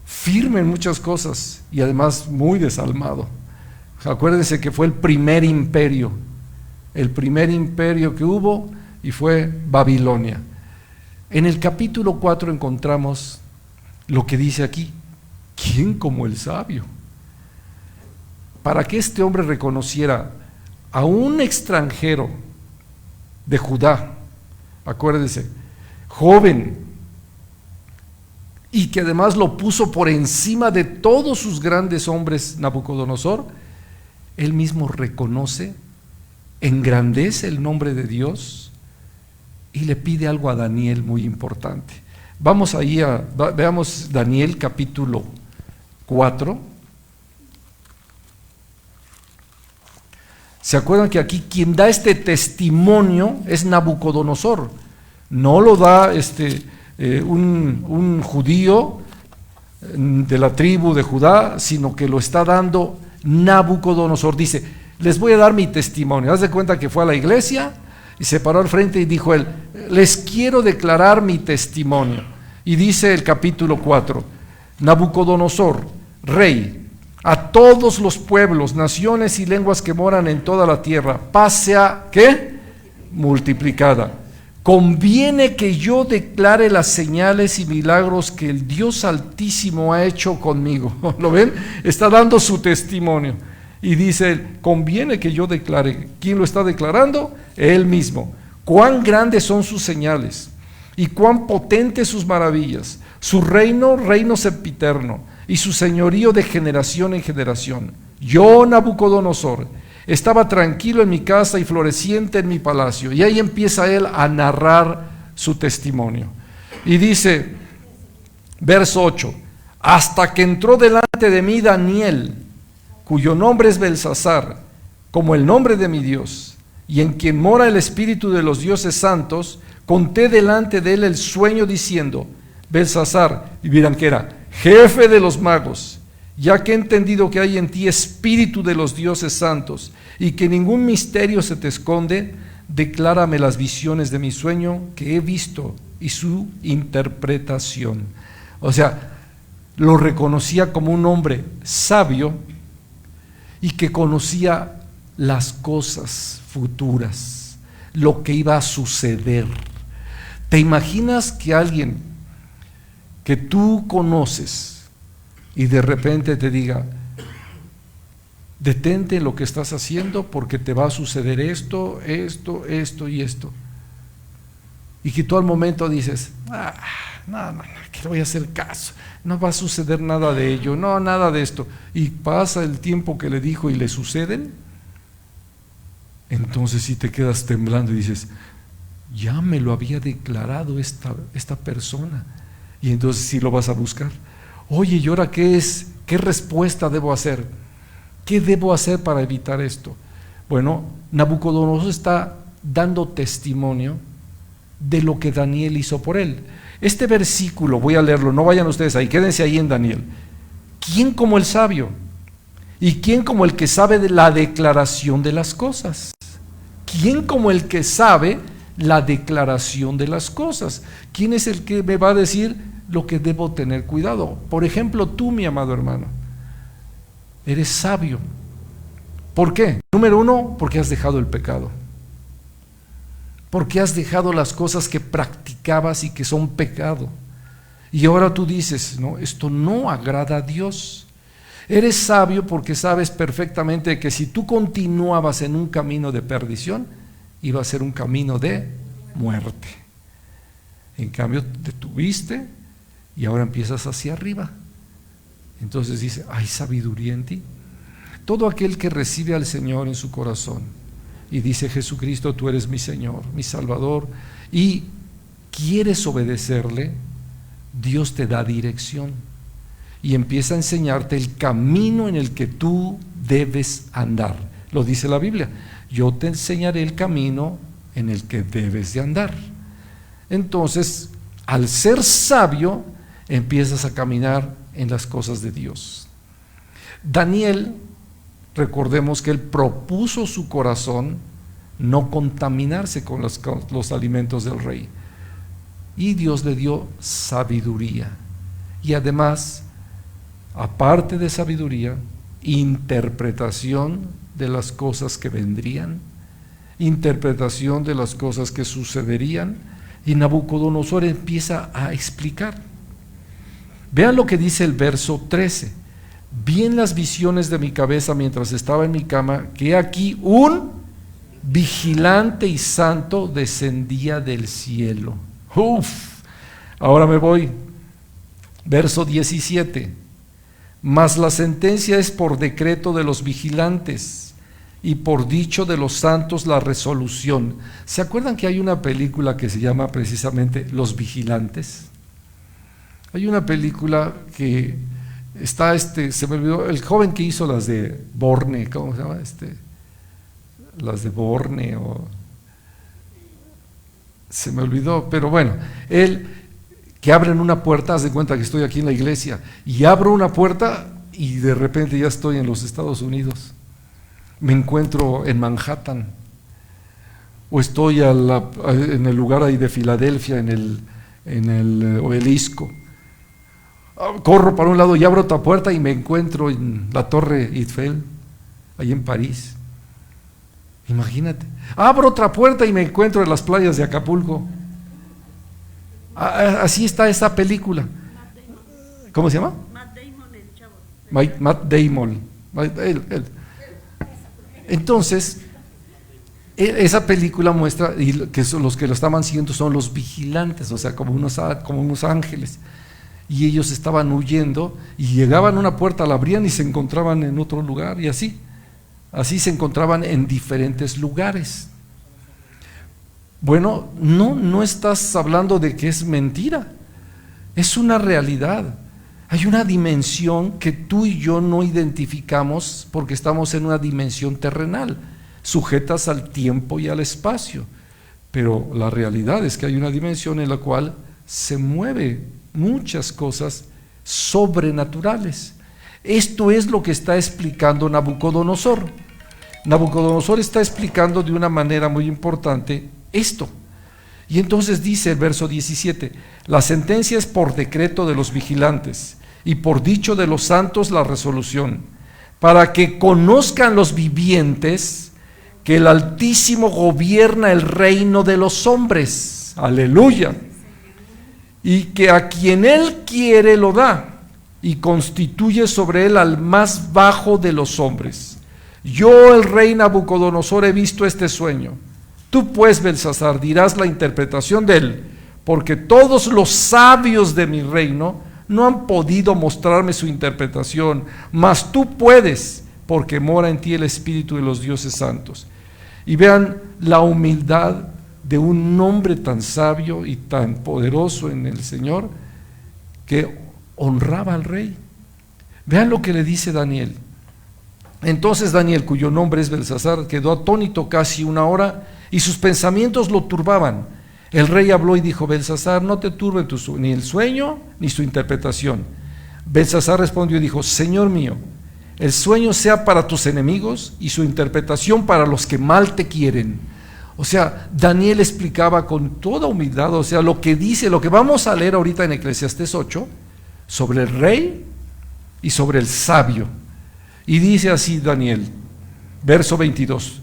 firme en muchas cosas y además muy desalmado. Acuérdense que fue el primer imperio que hubo, y fue Babilonia. En el capítulo 4 encontramos lo que dice aquí: ¿quién como el sabio? Para que este hombre reconociera a un extranjero de Judá, acuérdense, joven, y que además lo puso por encima de todos sus grandes hombres, Nabucodonosor, él mismo reconoce, engrandece el nombre de Dios y le pide algo a Daniel muy importante. Vamos ahí veamos Daniel capítulo 4. ¿Se acuerdan que aquí quien da este testimonio es Nabucodonosor? No lo da un judío de la tribu de Judá, sino que lo está dando Nabucodonosor. Dice, les voy a dar mi testimonio. Haz de cuenta que fue a la iglesia y se paró al frente y dijo él, les quiero declarar mi testimonio. Y dice el capítulo 4, Nabucodonosor, rey, a todos los pueblos, naciones y lenguas que moran en toda la tierra, paz sea, ¿qué? Multiplicada. Conviene que yo declare las señales y milagros que el Dios Altísimo ha hecho conmigo. ¿Lo ven? Está dando su testimonio. Y dice, conviene que yo declare. ¿Quién lo está declarando? Él mismo. Cuán grandes son sus señales y cuán potentes sus maravillas. Su reino sempiterno, y su señorío de generación en generación. Yo, Nabucodonosor, estaba tranquilo en mi casa y floreciente en mi palacio. Y ahí empieza él a narrar su testimonio. Y dice, verso 8, hasta que entró delante de mí Daniel, cuyo nombre es Belsasar, como el nombre de mi Dios, y en quien mora el espíritu de los dioses santos, conté delante de él el sueño diciendo, Belsasar, y miran que era jefe de los magos, ya que he entendido que hay en ti espíritu de los dioses santos, y que ningún misterio se te esconde, declárame las visiones de mi sueño que he visto y su interpretación. O sea, lo reconocía como un hombre sabio y que conocía las cosas futuras, lo que iba a suceder. ¿Te imaginas que alguien que tú conoces y de repente te diga, detente en lo que estás haciendo porque te va a suceder esto y esto? Y que tú al momento dices, no, que le voy a hacer caso, no va a suceder nada de ello, no, nada de esto. Y pasa el tiempo que le dijo y le suceden, entonces sí te quedas temblando y dices, ya me lo había declarado esta persona. Y entonces sí lo vas a buscar. Oye, ¿y ahora qué es? ¿Qué respuesta debo hacer? ¿Qué debo hacer para evitar esto? Bueno, Nabucodonosor está dando testimonio de lo que Daniel hizo por él. Este versículo, voy a leerlo, no vayan ustedes ahí, quédense ahí en Daniel. ¿Quién como el sabio? ¿Y quién como el que sabe de la declaración de las cosas? ¿Quién como el que sabe la declaración de las cosas? ¿Quién es el que me va a decir lo que debo tener cuidado? Por ejemplo, tú, mi amado hermano, eres sabio. ¿Por qué? Número uno, porque has dejado el pecado. Porque has dejado las cosas que practicabas y que son pecado. Y ahora tú dices, no, esto no agrada a Dios. Eres sabio porque sabes perfectamente que si tú continuabas en un camino de perdición, iba a ser un camino de muerte. En cambio, te detuviste y ahora empiezas hacia arriba. Entonces dice, ¿hay sabiduría en ti? Todo aquel que recibe al Señor en su corazón y dice, Jesucristo, tú eres mi Señor, mi Salvador, y quieres obedecerle, Dios te da dirección y empieza a enseñarte el camino en el que tú debes andar. Lo dice la Biblia, yo te enseñaré el camino en el que debes de andar. Entonces, al ser sabio, empiezas a caminar en las cosas de Dios. Daniel, recordemos que él propuso su corazón no contaminarse con los alimentos del rey, y Dios le dio sabiduría, y además, aparte de sabiduría, interpretación de las cosas que vendrían, interpretación de las cosas que sucederían, y Nabucodonosor empieza a explicar. Vean lo que dice el verso 13. Vi en las visiones de mi cabeza mientras estaba en mi cama, que aquí un vigilante y santo descendía del cielo. Ahora me voy. Verso 17. Mas la sentencia es por decreto de los vigilantes y por dicho de los santos la resolución. ¿Se acuerdan que hay una película que se llama precisamente Los Vigilantes? Hay una película que está, se me olvidó, el joven que hizo las de Borne, ¿cómo se llama? Las de Borne, o se me olvidó, pero bueno, él que abren una puerta, haz de cuenta que estoy aquí en la iglesia, y abro una puerta y de repente ya estoy en los Estados Unidos, me encuentro en Manhattan, o estoy en el lugar ahí de Filadelfia, en el Obelisco. Corro para un lado y abro otra puerta y me encuentro en la Torre Eiffel, ahí en París. Imagínate, abro otra puerta y me encuentro en las playas de Acapulco. Así está esa película. ¿Cómo se llama? Matt Damon, el chavo. Matt Damon. Él. Entonces, esa película muestra, y que los que lo estaban siguiendo son los vigilantes, o sea, como unos ángeles. Y ellos estaban huyendo y llegaban a una puerta, la abrían y se encontraban en otro lugar, y así se encontraban en diferentes lugares. Bueno, no estás hablando de que es mentira, es una realidad. Hay una dimensión que tú y yo no identificamos porque estamos en una dimensión terrenal, sujetas al tiempo y al espacio, pero la realidad es que hay una dimensión en la cual se mueve muchas cosas sobrenaturales. Esto es lo que está explicando Nabucodonosor. Nabucodonosor está explicando de una manera muy importante esto. Y entonces dice el verso 17, la sentencia es por decreto de los vigilantes y por dicho de los santos la resolución, para que conozcan los vivientes que el Altísimo gobierna el reino de los hombres. Aleluya. Y que a quien él quiere lo da y constituye sobre él al más bajo de los hombres. Yo, el rey Nabucodonosor, he visto este sueño. Tú pues, Belsasar, dirás la interpretación de él, porque todos los sabios de mi reino no han podido mostrarme su interpretación, mas tú puedes, porque mora en ti el espíritu de los dioses santos. Y vean la humildad de un hombre tan sabio y tan poderoso en el Señor, que honraba al rey. Vean lo que le dice Daniel. Entonces Daniel, cuyo nombre es Belsasar, quedó atónito casi una hora y sus pensamientos lo turbaban. El rey habló y dijo, Belsasar, no te turbe ni el sueño ni su interpretación. Belsasar respondió y dijo, Señor mío, el sueño sea para tus enemigos y su interpretación para los que mal te quieren. O sea, Daniel explicaba con toda humildad, o sea, lo que dice, lo que vamos a leer ahorita en Eclesiastés 8, sobre el rey y sobre el sabio. Y dice así Daniel, verso 22.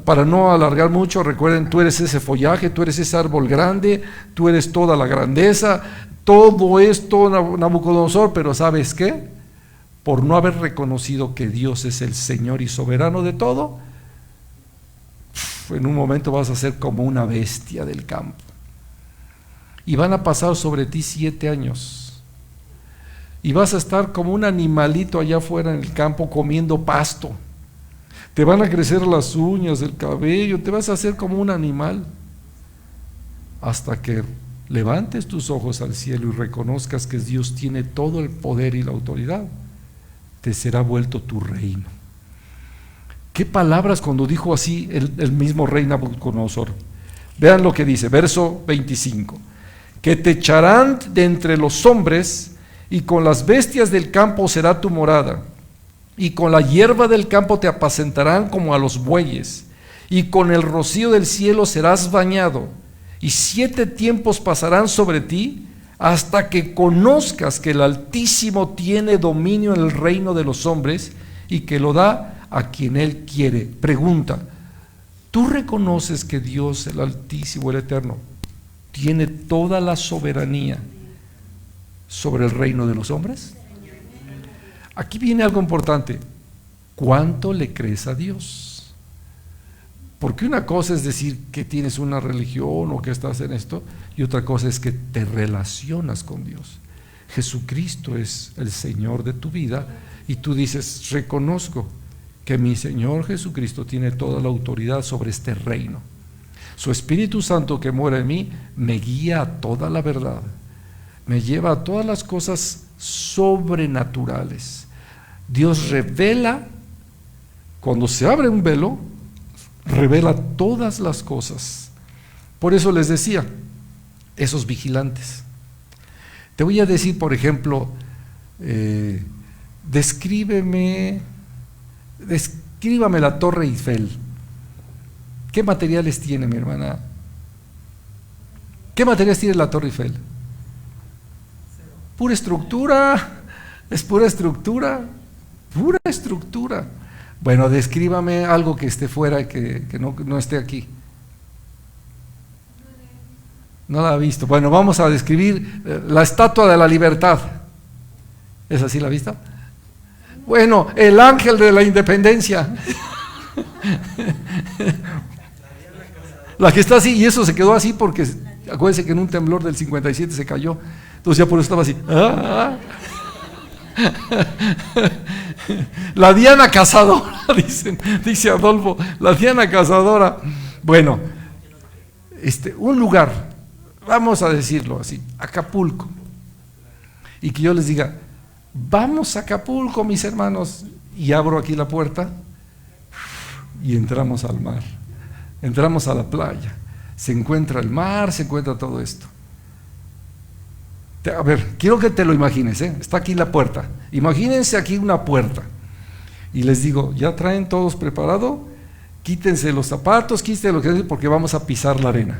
Para no alargar mucho, recuerden, tú eres ese follaje, tú eres ese árbol grande, tú eres toda la grandeza, todo esto, Nabucodonosor, pero ¿sabes qué? Por no haber reconocido que Dios es el Señor y soberano de todo, en un momento vas a ser como una bestia del campo. Y van a pasar sobre ti 7 años. Y vas a estar como un animalito allá afuera en el campo comiendo pasto. Te van a crecer las uñas, el cabello, te vas a hacer como un animal. Hasta que levantes tus ojos al cielo y reconozcas que Dios tiene todo el poder y la autoridad, te será vuelto tu reino. ¿Qué palabras cuando dijo así el mismo rey Nabucodonosor? Vean lo que dice, verso 25. Que te echarán de entre los hombres, y con las bestias del campo será tu morada, y con la hierba del campo te apacentarán como a los bueyes, y con el rocío del cielo serás bañado, y 7 tiempos pasarán sobre ti, hasta que conozcas que el Altísimo tiene dominio en el reino de los hombres, y que lo da a quien Él quiere. Pregunta, ¿tú reconoces que Dios, el Altísimo, el Eterno, tiene toda la soberanía sobre el reino de los hombres? Aquí viene algo importante. ¿Cuánto le crees a Dios? Porque una cosa es decir que tienes una religión o que estás en esto, y otra cosa es que te relacionas con Dios. Jesucristo es el Señor de tu vida, y tú dices, reconozco que mi Señor Jesucristo tiene toda la autoridad sobre este reino. Su Espíritu Santo que mora en mí me guía a toda la verdad, me lleva a todas las cosas sobrenaturales. Dios revela, cuando se abre un velo, revela todas las cosas. Por eso les decía, esos vigilantes. Te voy a decir, por ejemplo, descríbame la Torre Eiffel. ¿Qué materiales tiene, mi hermana? ¿Qué materiales tiene la Torre Eiffel? Pura estructura, es pura estructura, pura estructura. Bueno, descríbame algo que esté fuera, que no esté aquí. No la ha visto. Bueno, vamos a describir la Estatua de la Libertad. ¿Es así la vista? Bueno, el ángel de la independencia. La que está así, y eso se quedó así porque acuérdense que en un temblor del 57 se cayó. Entonces ya por eso estaba así. La Diana Cazadora, dice Adolfo, la Diana Cazadora. Bueno, un lugar, vamos a decirlo así, Acapulco, y que yo les diga, vamos a Acapulco, mis hermanos, y abro aquí la puerta y entramos al mar, entramos a la playa, se encuentra el mar, se encuentra todo esto. A ver, quiero que te lo imagines, está aquí la puerta, imagínense aquí una puerta, y les digo, ya traen todos preparado, quítense los zapatos, quítense lo que es, porque vamos a pisar la arena.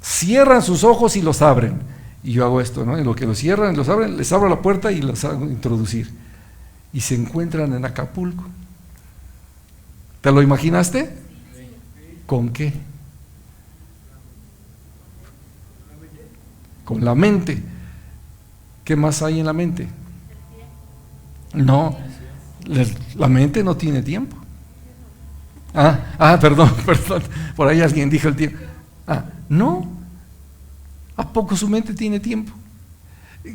Cierran sus ojos y los abren, y yo hago esto, ¿no? En lo que los cierran, los abren, les abro la puerta y los hago introducir, y se encuentran en Acapulco. ¿Te lo imaginaste? ¿Con qué? Con la mente. ¿Qué más hay en la mente? No, la mente no tiene tiempo. Perdón, por ahí alguien dijo el tiempo. No, ¿a poco su mente tiene tiempo?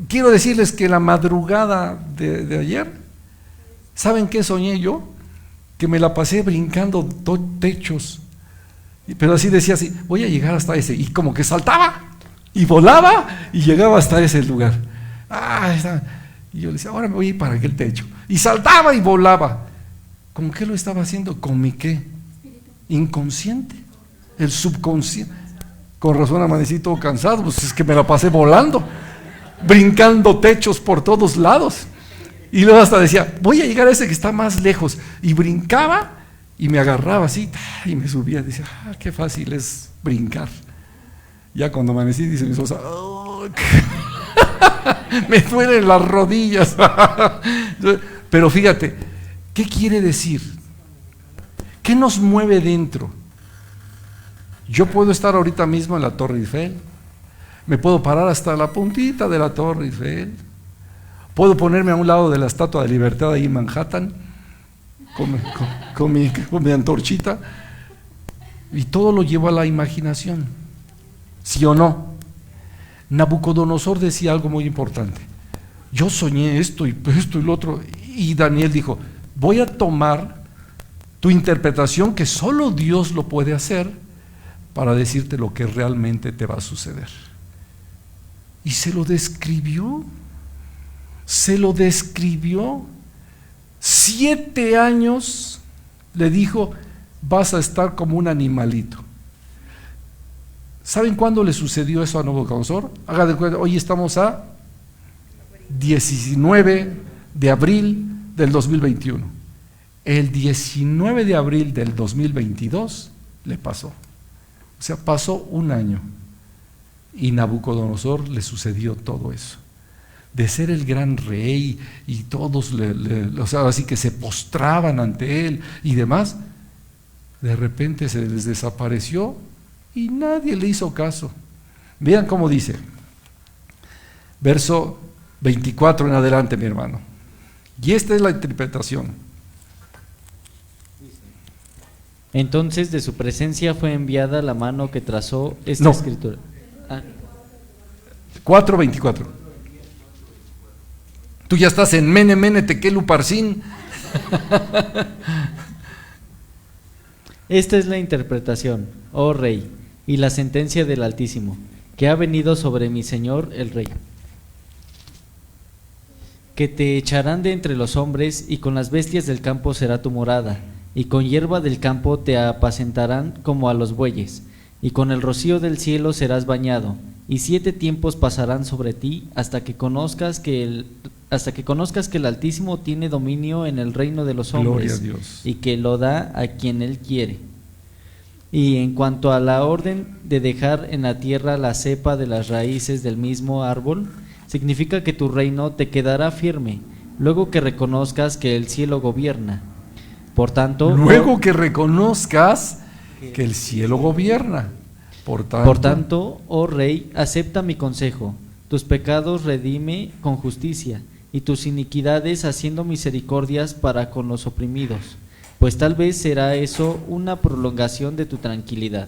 Quiero decirles que la madrugada de ayer, ¿saben qué soñé yo? Que me la pasé brincando techos, pero así decía así, voy a llegar hasta ese, y como que saltaba y volaba y llegaba hasta ese lugar. Y yo le decía, ahora me voy a ir para aquel techo, y saltaba y volaba. ¿Con qué lo estaba haciendo? ¿Con mi qué? Inconsciente, el subconsciente. Con razón amanecí todo cansado, pues es que me la pasé volando, brincando techos por todos lados. Y luego hasta decía, voy a llegar a ese que está más lejos, y brincaba y me agarraba así y me subía, decía, qué fácil es brincar. Ya cuando amanecí, dice mi esposa, me duelen las rodillas. Pero fíjate, ¿qué quiere decir? ¿Qué nos mueve dentro? Yo puedo estar ahorita mismo en la Torre Eiffel, me puedo parar hasta la puntita de la Torre Eiffel, puedo ponerme a un lado de la Estatua de Libertad ahí en Manhattan con mi antorchita, y todo lo llevo a la imaginación, ¿sí o no? Nabucodonosor decía algo muy importante: yo soñé esto y lo otro, y Daniel dijo, voy a tomar tu interpretación, que solo Dios lo puede hacer, para decirte lo que realmente te va a suceder. Y se lo describió 7 años le dijo, vas a estar como un animalito. ¿Saben cuándo le sucedió eso a Nabucodonosor? Haga de cuenta, hoy estamos a 19 de abril del 2021. El 19 de abril del 2022 le pasó. O sea, pasó un año y Nabucodonosor le sucedió todo eso. De ser el gran rey y todos o sea, así que se postraban ante él y demás, de repente se les desapareció y nadie le hizo caso. Vean cómo dice, verso 24 en adelante, mi hermano. Y esta es la interpretación. Entonces de su presencia fue enviada la mano que trazó esta escritura. 4:24. Tú ya estás en Mene, Mene, Tekel, Uparsin. Esta es la interpretación, oh rey, y la sentencia del Altísimo, que ha venido sobre mi señor el rey. Que te echarán de entre los hombres, y con las bestias del campo será tu morada, y con hierba del campo te apacentarán como a los bueyes, y con el rocío del cielo serás bañado, y 7 tiempos pasarán sobre ti hasta que conozcas que el Altísimo tiene dominio en el reino de los hombres, y que lo da a quien él quiere. Y en cuanto a la orden de dejar en la tierra la cepa de las raíces del mismo árbol, significa que tu reino te quedará firme, luego que reconozcas que el cielo gobierna. Por tanto, luego que reconozcas que el cielo gobierna. Por tanto, oh rey, acepta mi consejo, tus pecados redime con justicia, y tus iniquidades haciendo misericordias para con los oprimidos, pues tal vez será eso una prolongación de tu tranquilidad.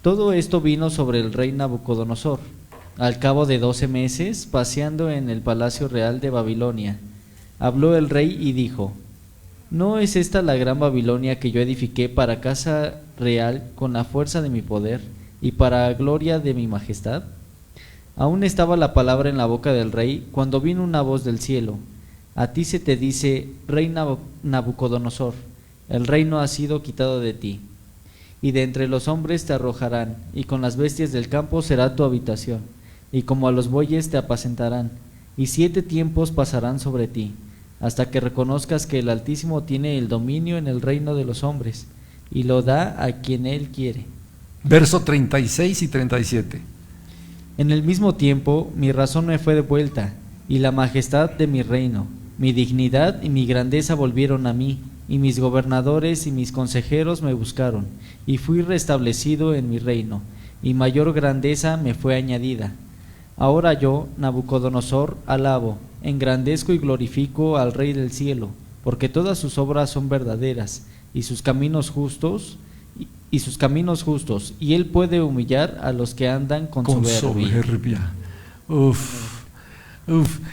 Todo esto vino sobre el rey Nabucodonosor, al cabo de 12 meses, paseando en el palacio real de Babilonia. Habló el rey y dijo, ¿no es esta la gran Babilonia que yo edifiqué para casa real con la fuerza de mi poder y para gloria de mi majestad? Aún estaba la palabra en la boca del rey cuando vino una voz del cielo. A ti se te dice, rey Nabucodonosor, el reino ha sido quitado de ti, y de entre los hombres te arrojarán, y con las bestias del campo será tu habitación, y como a los bueyes te apacentarán, y 7 tiempos pasarán sobre ti, hasta que reconozcas que el Altísimo tiene el dominio en el reino de los hombres, y lo da a quien él quiere. Verso 36 y 37. En el mismo tiempo mi razón me fue devuelta, y la majestad de mi reino, mi dignidad y mi grandeza volvieron a mí, y mis gobernadores y mis consejeros me buscaron, y fui restablecido en mi reino, y mayor grandeza me fue añadida. Ahora yo, Nabucodonosor, alabo, engrandezco y glorifico al Rey del cielo, porque todas sus obras son verdaderas, y sus caminos justos, y él puede humillar a los que andan con soberbia.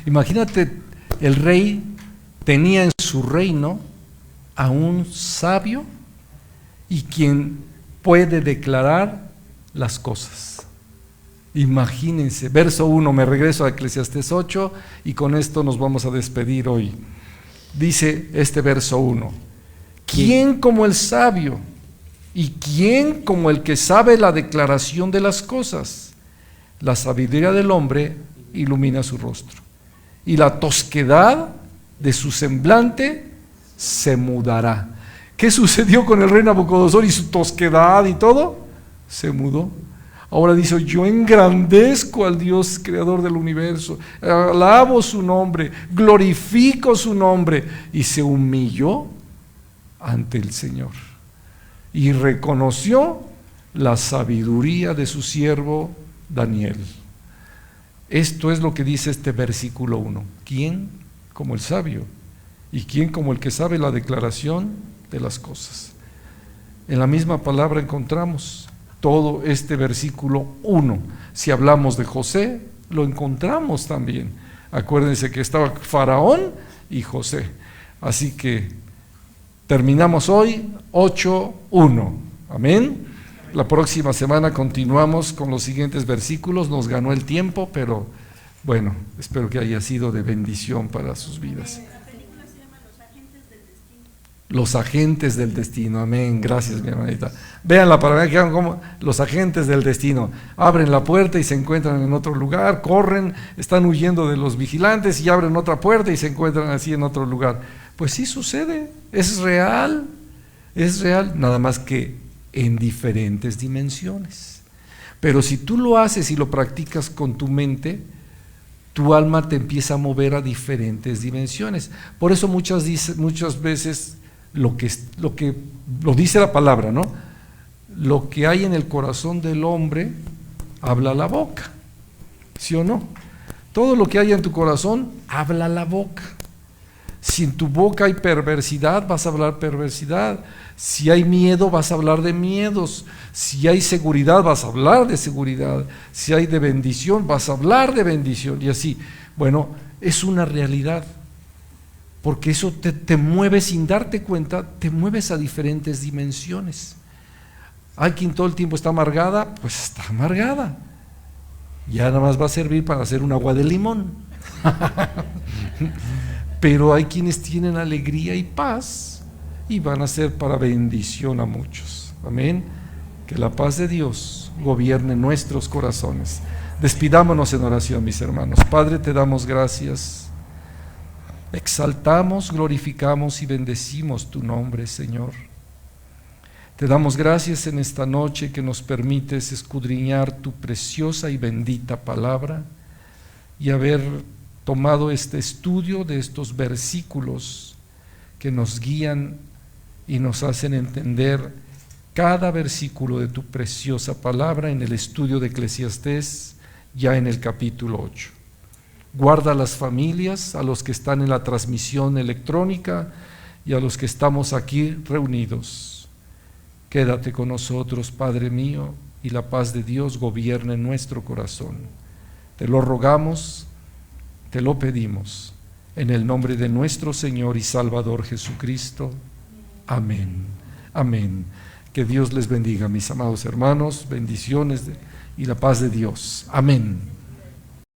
Imagínate, el rey tenía en su reino a un sabio y quien puede declarar las cosas. Imagínense, verso 1, me regreso a Eclesiastés 8 y con esto nos vamos a despedir hoy. Dice este verso 1, ¿quién como el sabio? ¿Y quién como el que sabe la declaración de las cosas? La sabiduría del hombre ilumina su rostro, y la tosquedad de su semblante se mudará. ¿Qué sucedió con el rey Nabucodonosor y su tosquedad y todo? Se mudó. Ahora dice, yo engrandezco al Dios creador del universo, alabo su nombre, glorifico su nombre, y se humilló ante el Señor y reconoció la sabiduría de su siervo Daniel. Esto es lo que dice este versículo 1. ¿Quién como el sabio? ¿Y quién como el que sabe la declaración de las cosas? En la misma palabra encontramos todo este versículo 1. Si hablamos de José, lo encontramos también. Acuérdense que estaba Faraón y José. Así que terminamos hoy 8:1. Amén. La próxima semana continuamos con los siguientes versículos. Nos ganó el tiempo, pero bueno, espero que haya sido de bendición para sus vidas. Los agentes del destino, amén, gracias mi hermanita. Véanla para que vean cómo los agentes del destino abren la puerta y se encuentran en otro lugar, corren, están huyendo de los vigilantes y abren otra puerta y se encuentran así en otro lugar. Pues sí sucede, es real, nada más que en diferentes dimensiones. Pero si tú lo haces y lo practicas con tu mente, tu alma te empieza a mover a diferentes dimensiones. Por eso muchas veces lo dice la palabra, ¿no? Lo que hay en el corazón del hombre habla la boca, ¿sí o no? Todo lo que hay en tu corazón habla la boca. Si en tu boca hay perversidad, vas a hablar perversidad. Si hay miedo, vas a hablar de miedos. Si hay seguridad, vas a hablar de seguridad. Si hay de bendición, vas a hablar de bendición. Y así, bueno, es una realidad. Porque eso te mueve sin darte cuenta, te mueves a diferentes dimensiones. Hay quien todo el tiempo está amargada, pues está amargada. Ya nada más va a servir para hacer un agua de limón. Pero hay quienes tienen alegría y paz y van a ser para bendición a muchos. Amén. Que la paz de Dios gobierne nuestros corazones. Despidámonos en oración, mis hermanos. Padre, te damos gracias. Exaltamos, glorificamos y bendecimos tu nombre, Señor. Te damos gracias en esta noche que nos permites escudriñar tu preciosa y bendita palabra y haber tomado este estudio de estos versículos que nos guían y nos hacen entender cada versículo de tu preciosa palabra en el estudio de Eclesiastés, ya en el capítulo 8. Guarda a las familias, a los que están en la transmisión electrónica y a los que estamos aquí reunidos. Quédate con nosotros, Padre mío, y la paz de Dios gobierne nuestro corazón. Te lo rogamos, te lo pedimos, en el nombre de nuestro Señor y Salvador Jesucristo. Amén. Amén. Que Dios les bendiga, mis amados hermanos, bendiciones y la paz de Dios. Amén.